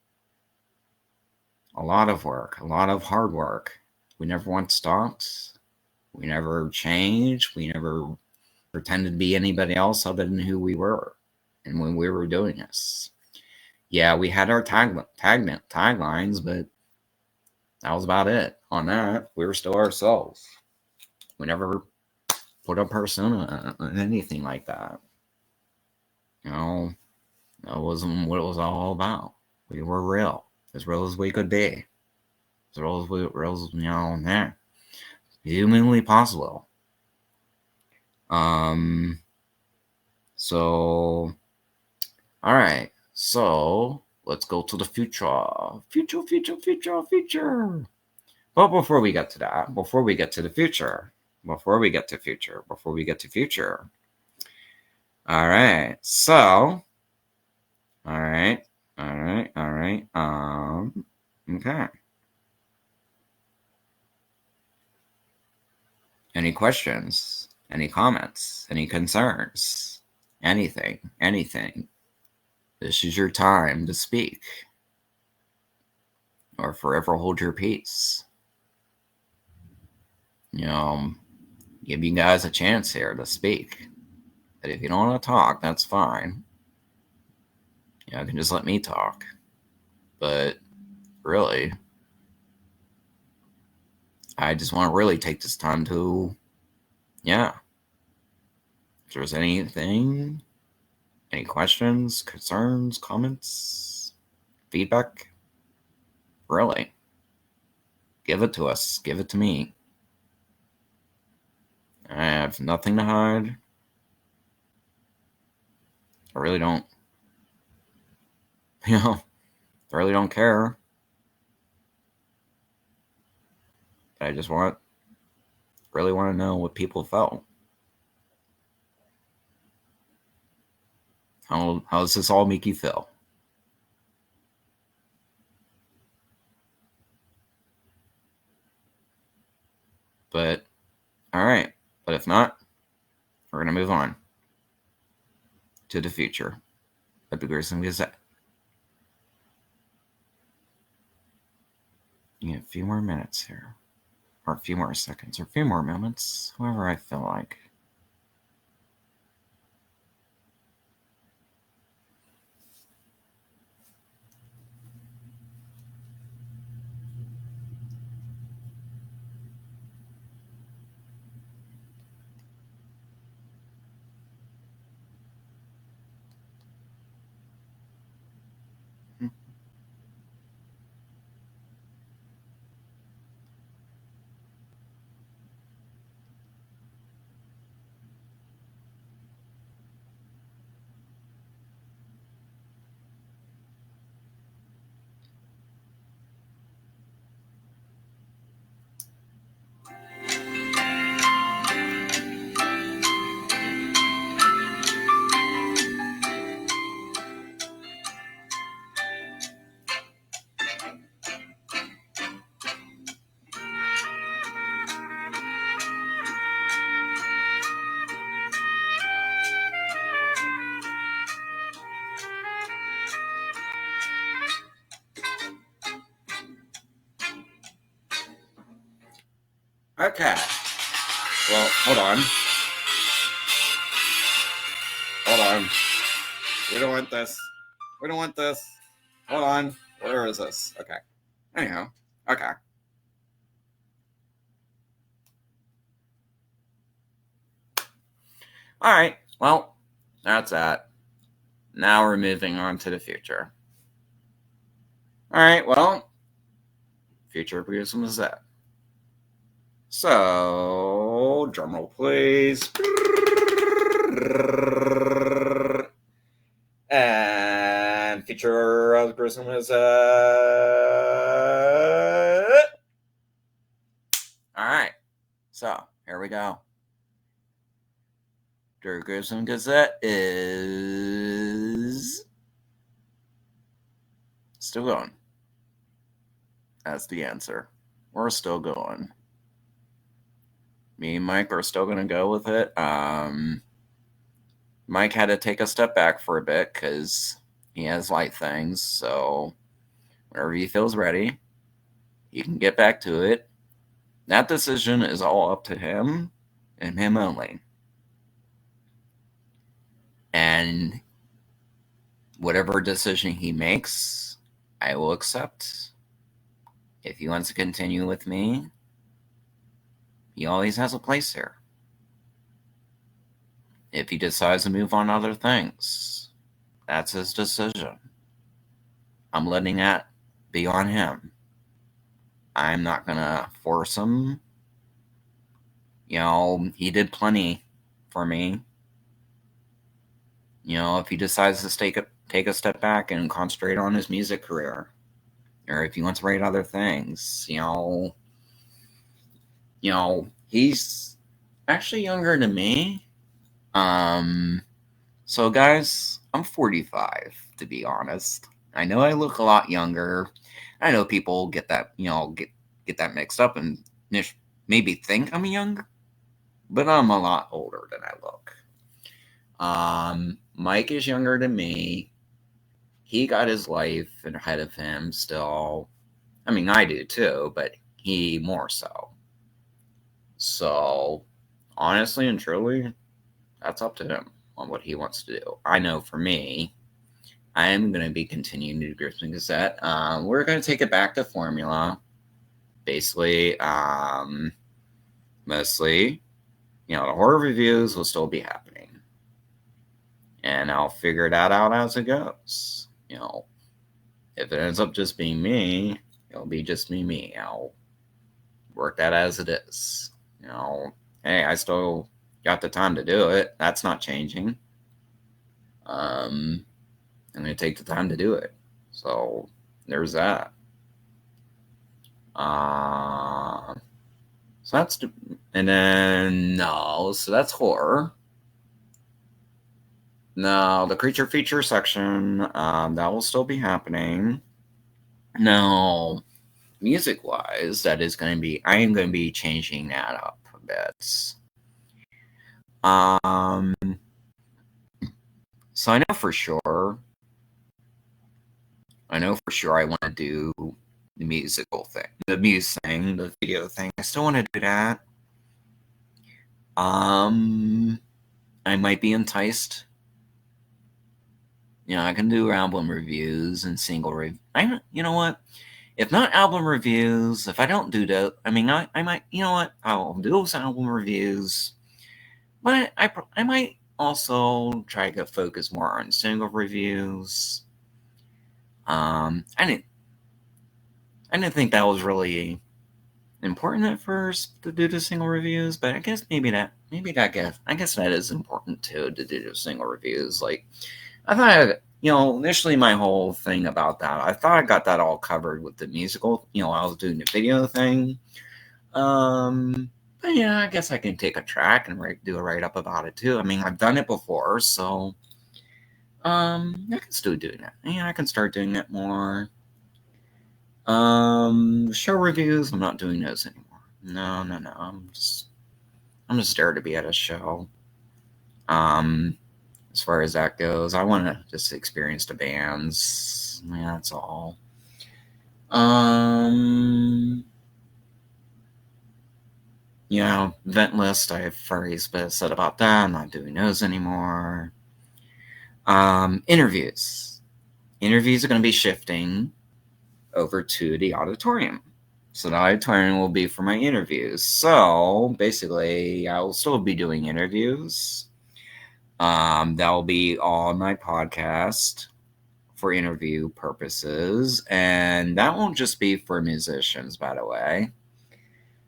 A lot of work, a lot of hard work. We never once stopped. We never changed. We never pretended to be anybody else other than who we were. And when we were doing this, yeah, we had our taglines, but that was about it. On that, we were still ourselves. We never put a persona on anything like that. You know, that wasn't what it was all about. We were real as we could be, as real as you know, humanly possible. So, all right. So let's go to the future. Future. But before we get to that, before we get to the future, all right. So, all right. Okay. Any questions? Any comments? Any concerns? Anything. This is your time to speak. Or forever hold your peace. You know, give you guys a chance here to speak. But if you don't want to talk, that's fine. You know, you can just let me talk. But really, I just want to really take this time to, if there's anything, any questions, concerns, comments, Feedback? Really? Give it to us. Give it to me. I have nothing to hide. I really don't. I really don't care. I just really want to know what people felt. How does this all make you feel? But, alright. But if not, we're going to move on to the future of the Gruesome Gazette. You get a few more minutes here. Or a few more seconds. Or a few more moments. However I feel like. Okay. Well, hold on. Hold on. We don't want this. We don't want this. Hold on. Where is this? Okay. Anyhow. Okay. Alright. Well, that's that. Now we're moving on to the future. Alright, well. Future of Gruesome is that. So, drumroll please. And future of Gruesome is Alright, so here we go. The Gruesome Gazette is still going. That's the answer. We're still going. Me and Mike are still going to go with it. Mike had to take a step back for a bit because he has light things. So whenever he feels ready, he can get back to it. That decision is all up to him and him only. And whatever decision he makes, I will accept. If he wants to continue with me, he always has a place here. If he decides to move on to other things, that's his decision. I'm letting that be on him. I'm not going to force him. He did plenty for me. If he decides to take a step back and concentrate on his music career, or if he wants to write other things, he's actually younger than me. So guys, I'm 45, to be honest. I know I look a lot younger. I know people get that, get that mixed up and maybe think I'm younger, but I'm a lot older than I look. Mike is younger than me. He got his life ahead of him still. I mean, I do too, but he more so. So, honestly and truly, that's up to him on what he wants to do. I know for me, I am going to be continuing to do Gruesome Gazette. We're going to take it back to formula. Basically, mostly, the horror reviews will still be happening. And I'll figure that out as it goes. If it ends up just being me, it'll be just me. I'll work that as it is. Hey, I still got the time to do it. That's not changing. I'm going to take the time to do it. So there's that. So that's, and then no, so that's horror. No, the creature feature section, that will still be happening. No, music wise, I am going to be changing that up a bit. So I know for sure I want to do the musical thing, the muse thing, the video thing. I still want to do that. I might be enticed. I can do album reviews and single reviews. You know what? If not album reviews, if I don't do that, I might, you know what? I'll do those album reviews. But I might also try to focus more on single reviews. I didn't think that was really important at first to do the single reviews, but I guess I guess that is important too, to do the single reviews. Like, I thought, initially my whole thing about that, I thought I got that all covered with the musical, I was doing the video thing. But yeah, I guess I can take a track and do a write up about it too. I've done it before, so I can still do that. Yeah, I can start doing that more. Show reviews, I'm not doing those anymore. No. I'm just there to be at a show. As far as that goes, I want to just experience the bands. Yeah, that's all. Event list, I've already said about that. I'm not doing those anymore. Interviews. Interviews are going to be shifting over to the auditorium. So the auditorium will be for my interviews. So basically, I will still be doing interviews. That will be on my podcast for interview purposes. And that won't just be for musicians, by the way.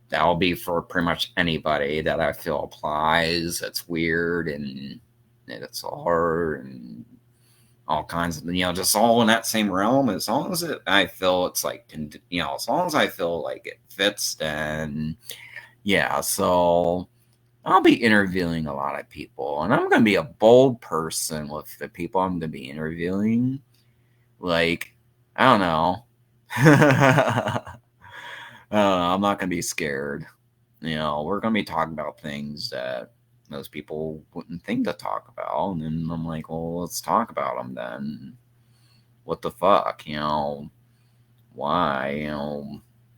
That will be for pretty much anybody that I feel applies. That's weird and it's horror and all kinds of, just all in that same realm. As long as I feel it's like, as long as I feel like it fits, then yeah. So I'll be interviewing a lot of people, and I'm going to be a bold person with the people I'm going to be interviewing. Like, I don't know. I'm not going to be scared. We're going to be talking about things that most people wouldn't think to talk about. And I'm like, well, let's talk about them then. What the fuck? Why?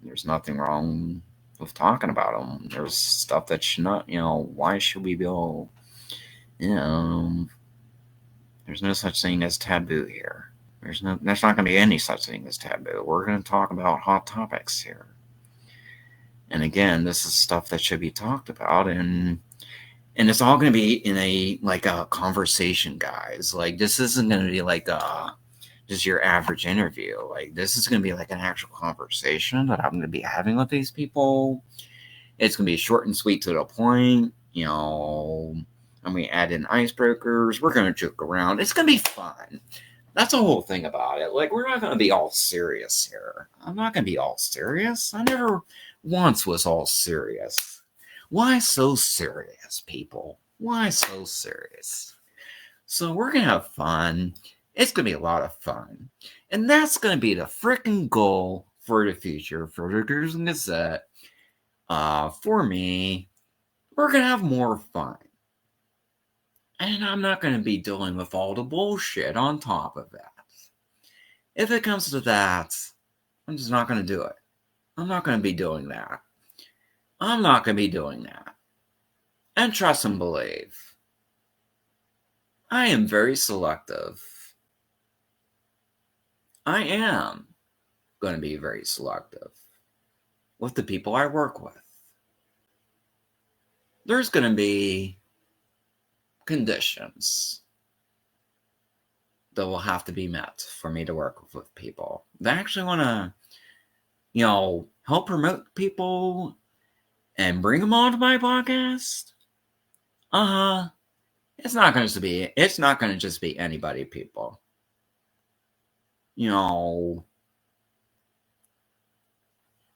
There's nothing wrong with talking about them. There's stuff that should not, why should we be all, there's no such thing as taboo here. There's not going to be any such thing as taboo. We're going to talk about hot topics here. And again, this is stuff that should be talked about, and it's all going to be in a conversation, guys. Like, this isn't going to be like just your average interview. Like, this is going to be like an actual conversation that I'm going to be having with these people. It's going to be short and sweet to the point. I'm going to add in icebreakers. We're going to joke around. It's going to be fun. That's the whole thing about it. Like, we're not going to be all serious here. I'm not going to be all serious. I never once was all serious. Why so serious, people? Why so serious? So we're going to have fun. It's going to be a lot of fun. And that's going to be the freaking goal for the future, for the Gruesome Gazette. For me, we're going to have more fun. And I'm not going to be dealing with all the bullshit on top of that. If it comes to that, I'm just not going to do it. I'm not going to be doing that. I'm not going to be doing that. And trust and believe, I am very selective. I am going to be very selective with the people I work with. There's going to be conditions that will have to be met for me to work with people that actually want to, help promote people and bring them on to my podcast. It's not going to just be anybody, people.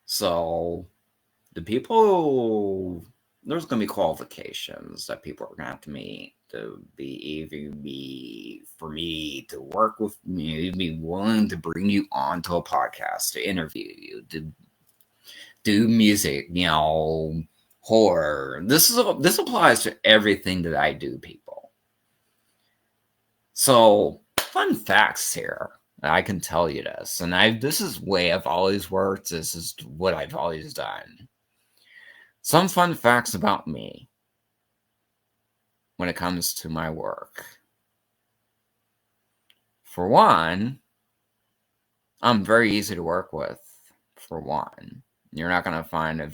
So the people, there's going to be qualifications that people are going to have to meet to be for me to work with me, to be willing to bring you onto a podcast, to interview you, to do music, horror. This applies to everything that I do, people. So fun facts here. I can tell you this, and this is the way I've always worked. This is what I've always done. Some fun facts about me when it comes to my work. For one, I'm very easy to work with. For one, you're not going to find a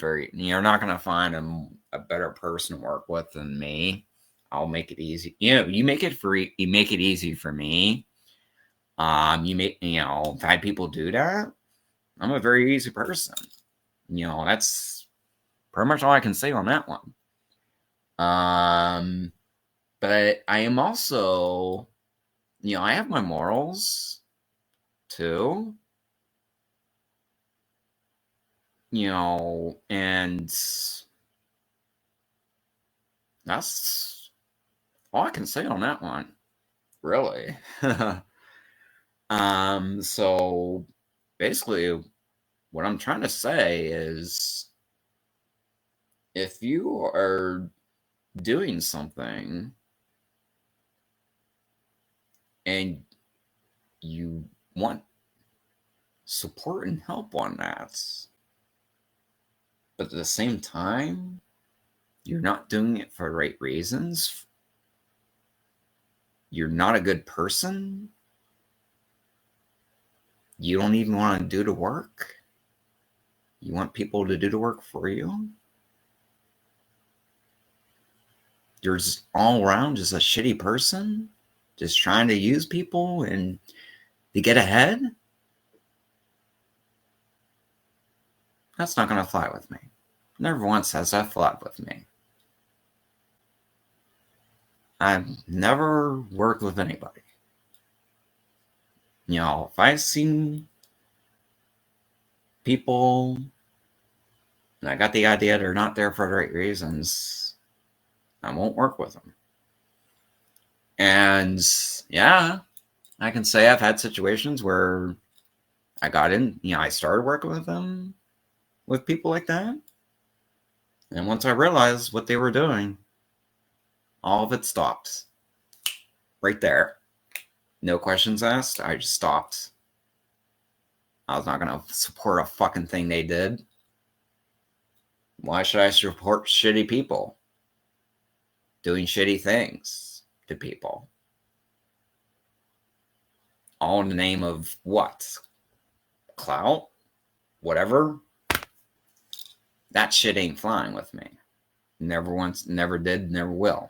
better person to work with than me. I'll make it easy. You make it free. You make it easy for me. I've had people do that. I'm a very easy person. That's pretty much all I can say on that one. But I am also, I have my morals too. And that's all I can say on that one, really. So basically what I'm trying to say is, if you are doing something and you want support and help on that, but at the same time, you're not doing it for the right reasons, you're not a good person, you don't even want to do the work, you want people to do the work for you, you're just all around just a shitty person, just trying to use people and to get ahead, that's not going to fly with me. Never once has that flied with me. I've never worked with anybody. If I've seen people and I got the idea they're not there for the right reasons, I won't work with them. And yeah, I can say I've had situations where I got in, I started working with them, with people like that. And once I realized what they were doing, all of it stopped. Right there. No questions asked. I just stopped. I was not going to support a fucking thing they did. Why should I support shitty people doing shitty things to people? All in the name of what? Clout? Whatever? That shit ain't flying with me. Never once, never did, never will.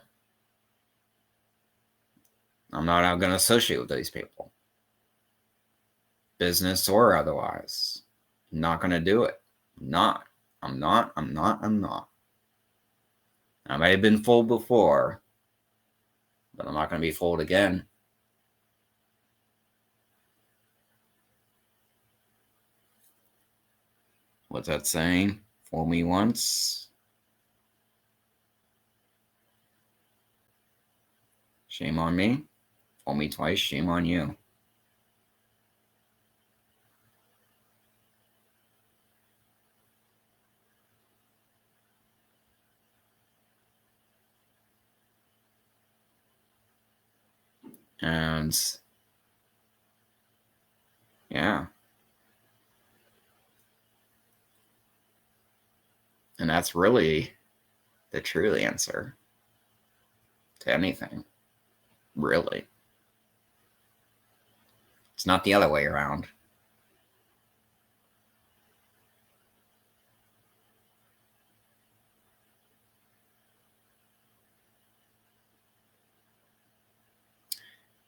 I'm not going to associate with these people. Business or otherwise. Not going to do it. I'm not. I may have been fooled before, but I'm not going to be fooled again. What's that saying? Fool me once. Shame on me. Fool me twice. Shame on you. And yeah. And that's really the true answer to anything. Really. It's not the other way around.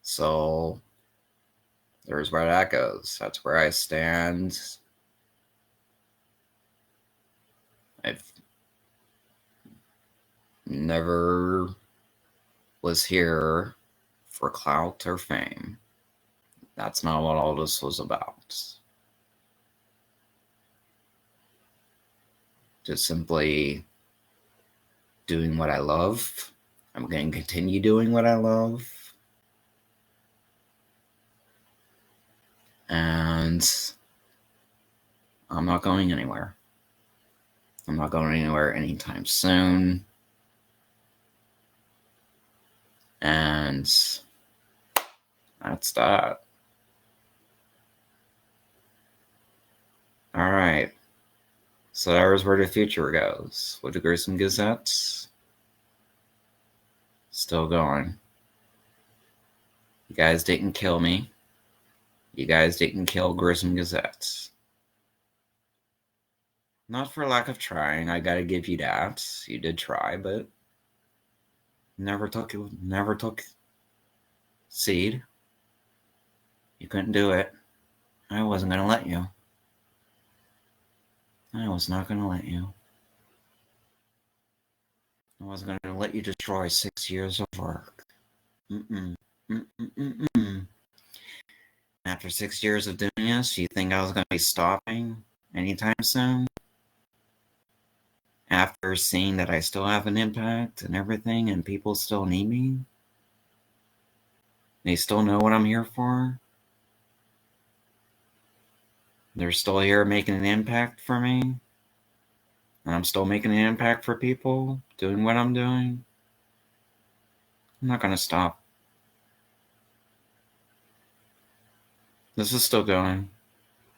So There's where that goes. That's where I stand. I've never was here for clout or fame. That's not what all this was about. Just simply doing what I love. I'm going to continue doing what I love. And I'm not going anywhere. I'm not going anywhere anytime soon. And that's that. All right. So there's where the future goes. With the Gruesome Gazette, still going. You guys didn't kill me. You guys didn't kill Gruesome Gazette. Not for lack of trying. I gotta give you that. You did try, but never took seed. You couldn't do it. I wasn't gonna let you. I was not gonna let you. I wasn't gonna let you destroy 6 years of work. After 6 years of doing this, you think I was gonna be stopping anytime soon? After seeing that I still have an impact and everything, and people still need me? They still know what I'm here for? They're still here making an impact for me? And I'm still making an impact for people, doing what I'm doing? I'm not gonna stop. This is still going.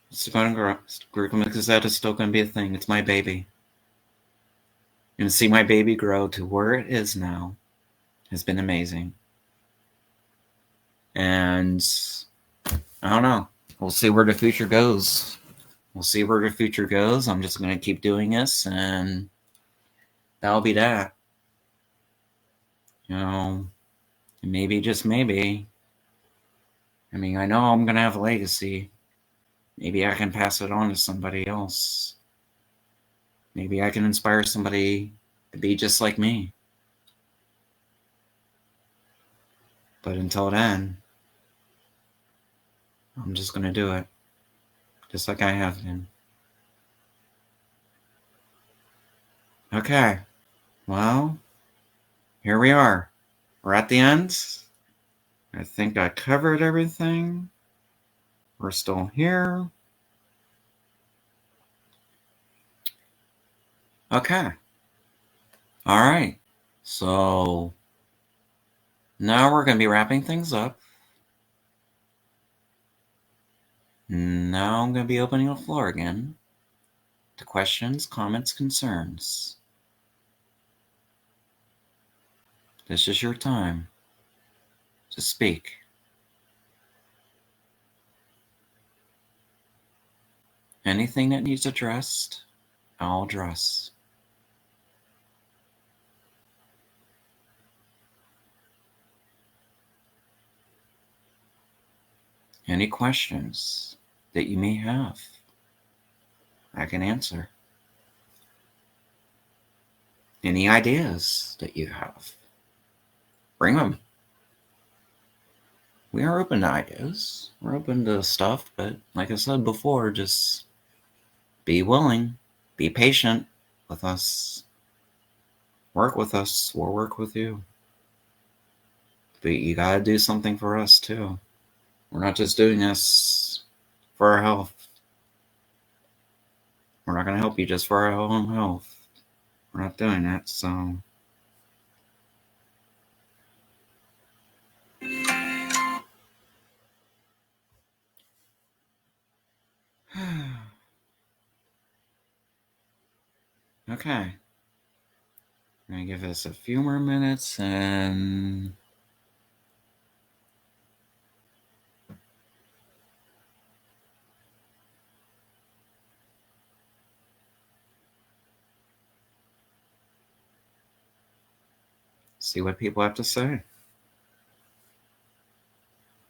It's going to grow. Gruesome Gazette is still going to be a thing. It's my baby. And to see my baby grow to where it is now has been amazing. And I don't know. We'll see where the future goes. I'm just going to keep doing this, and that'll be that. Maybe, just maybe. I mean, I know I'm going to have a legacy. Maybe I can pass it on to somebody else. Maybe I can inspire somebody to be just like me. But until then, I'm just going to do it. Just like I have been. Okay. Well, here we are. We're at the end. I think I covered everything. We're still here. Okay. All right. So now we're going to be wrapping things up. Now I'm going to be opening the floor again to questions, comments, concerns. This is your time to speak. Anything that needs addressed, I'll address. Any questions that you may have, I can answer. Any ideas that you have, bring them. We are open to ideas. We're open to stuff, but like I said before, just be willing, be patient with us. Work with us, we'll work with you. But you gotta do something for us too. We're not just doing this for our health. We're not gonna help you just for our own health. We're not doing that, so. Okay. I'm gonna give this a few more minutes and see what people have to say.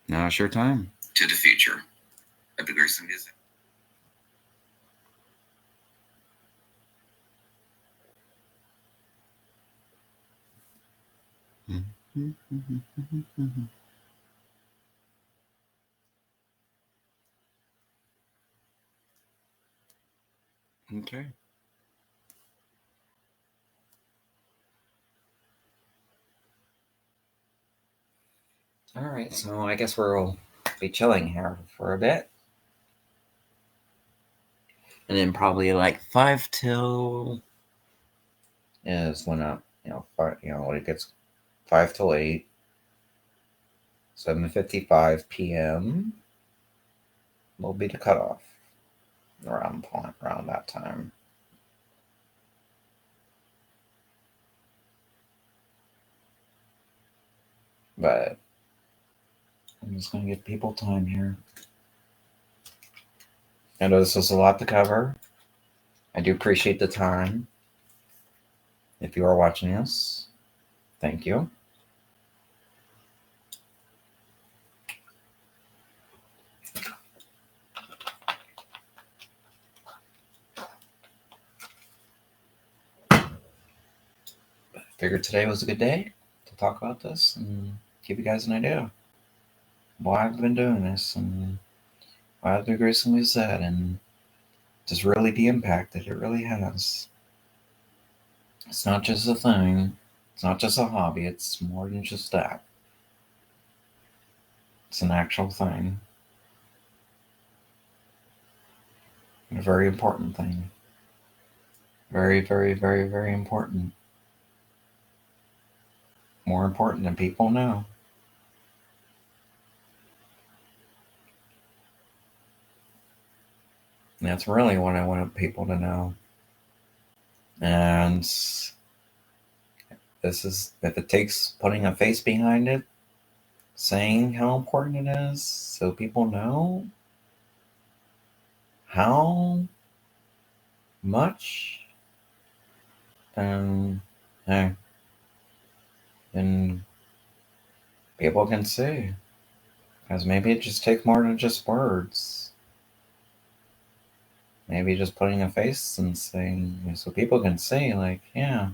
Now's your time. to the future of the Gruesome Gazette. Okay. All right, so I guess we'll be chilling here for a bit. And then probably like 5 till is when when it gets 5 till 8, 7:55 p.m. will be the cutoff around that time. But I'm just going to give people time here. I know this was a lot to cover. I do appreciate the time. If you are watching this, thank you. I figured today was a good day to talk about this and give you guys an idea why I've been doing this and why the Gruesome Gazette and just really the impact that it really has. It's not just a thing. It's not just a hobby. It's more than just that. It's an actual thing. A very important thing. Very, very, very, very important. More important than people know. And that's really what I want people to know. And this is, if it takes putting a face behind it, saying how important it is so people know how much, then people can see. Because maybe it just takes more than just words. Maybe just putting a face and saying, so people can see, like, yeah,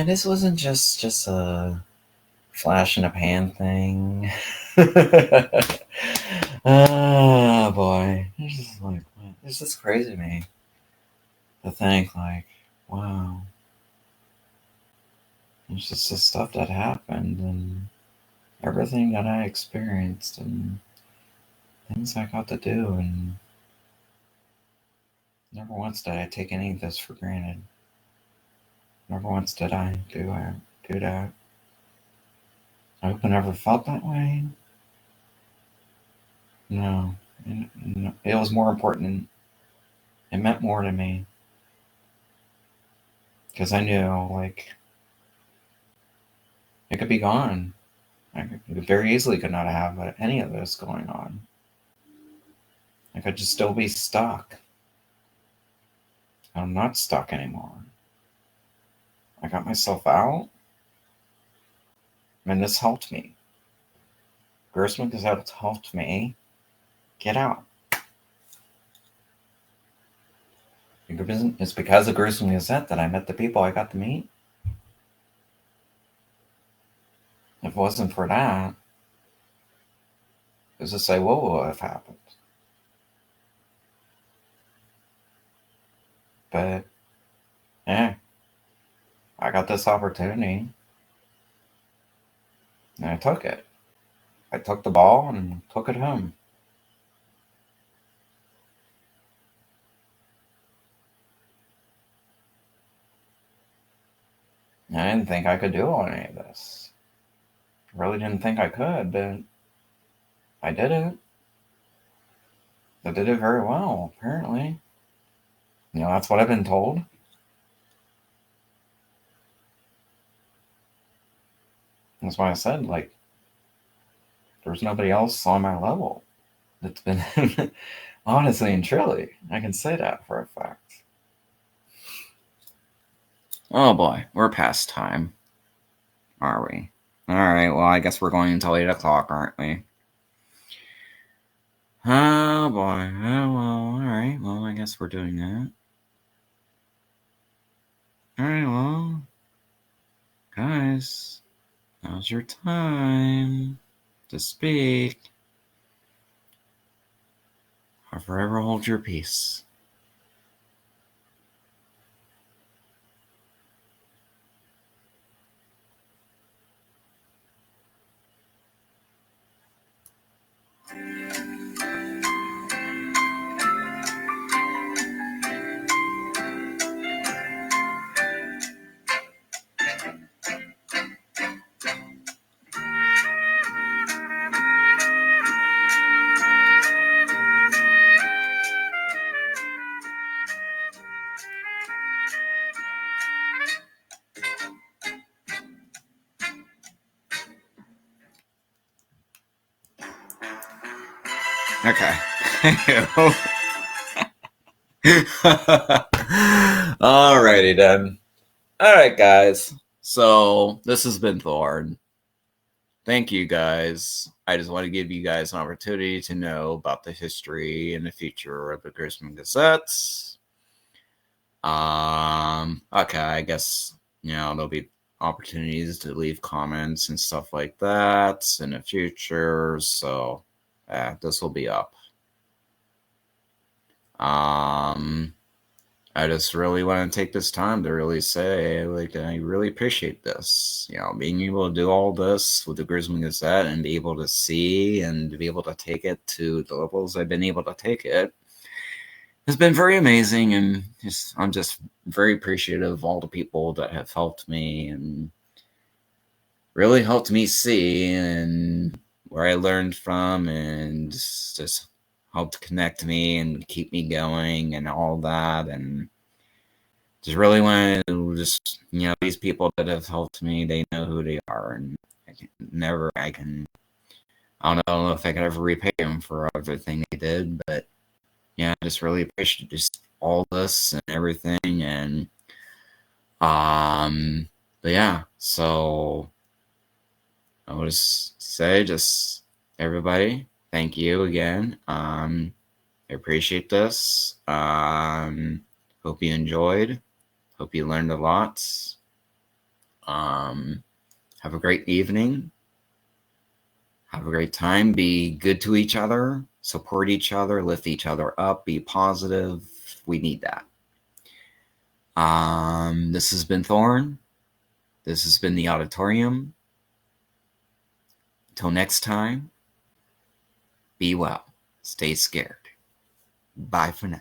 this wasn't just a flash in a pan thing. Oh boy, it's just crazy to me to think, like, wow, it's just the stuff that happened and everything that I experienced and things I got to do, and never once did I take any of this for granted. Never once did I do that. I hope I never felt that way. No, it was more important. It meant more to me because I knew, like, it could be gone. I could very easily could not have any of this going on. I could just still be stuck. I'm not stuck anymore. I got myself out, and this helped me. Gruesome Gazette helped me get out. It's because of Gruesome Gazette that I met the people I got to meet. If it wasn't for that, who's to say what would have happened? But, yeah, I got this opportunity, and I took it. I took the ball and took it home. I didn't think I could do any of this. I really didn't think I could, but I did it. I did it very well, apparently. That's what I've been told. That's why I said, like, there's nobody else on my level that's been, honestly and truly, I can say that for a fact. Oh boy, we're past time. Are we? Alright, well, I guess we're going until 8 o'clock, aren't we? Oh, boy. Oh, well, alright. Well, I guess we're doing that. Alright, well, guys, now's your time to speak. Or forever hold your peace. Okay. Alrighty then. Alright, guys. So, this has been Thorn. Thank you, guys. I just want to give you guys an opportunity to know about the history and the future of the Gruesome Gazette. Okay, I guess, there'll be opportunities to leave comments and stuff like that in the future. So, this will be up. I just really want to take this time to really say, I really appreciate this. Being able to do all this with the Gruesome Gazette and be able to see and to be able to take it to the levels I've been able to take it has been very amazing. And I'm just very appreciative of all the people that have helped me and really helped me see and where I learned from and just helped connect me and keep me going and all that. And just really want to these people that have helped me, they know who they are. And I don't know if I could ever repay them for everything they did, but I just really appreciate just all this and everything. And, but yeah, so I would just say, everybody, thank you again. I appreciate this. Hope you enjoyed. Hope you learned a lot. Have a great evening. Have a great time. Be good to each other. Support each other. Lift each other up. Be positive. We need that. This has been Thorn. This has been the Odditorium. Until next time, be well. Stay scared. Bye for now.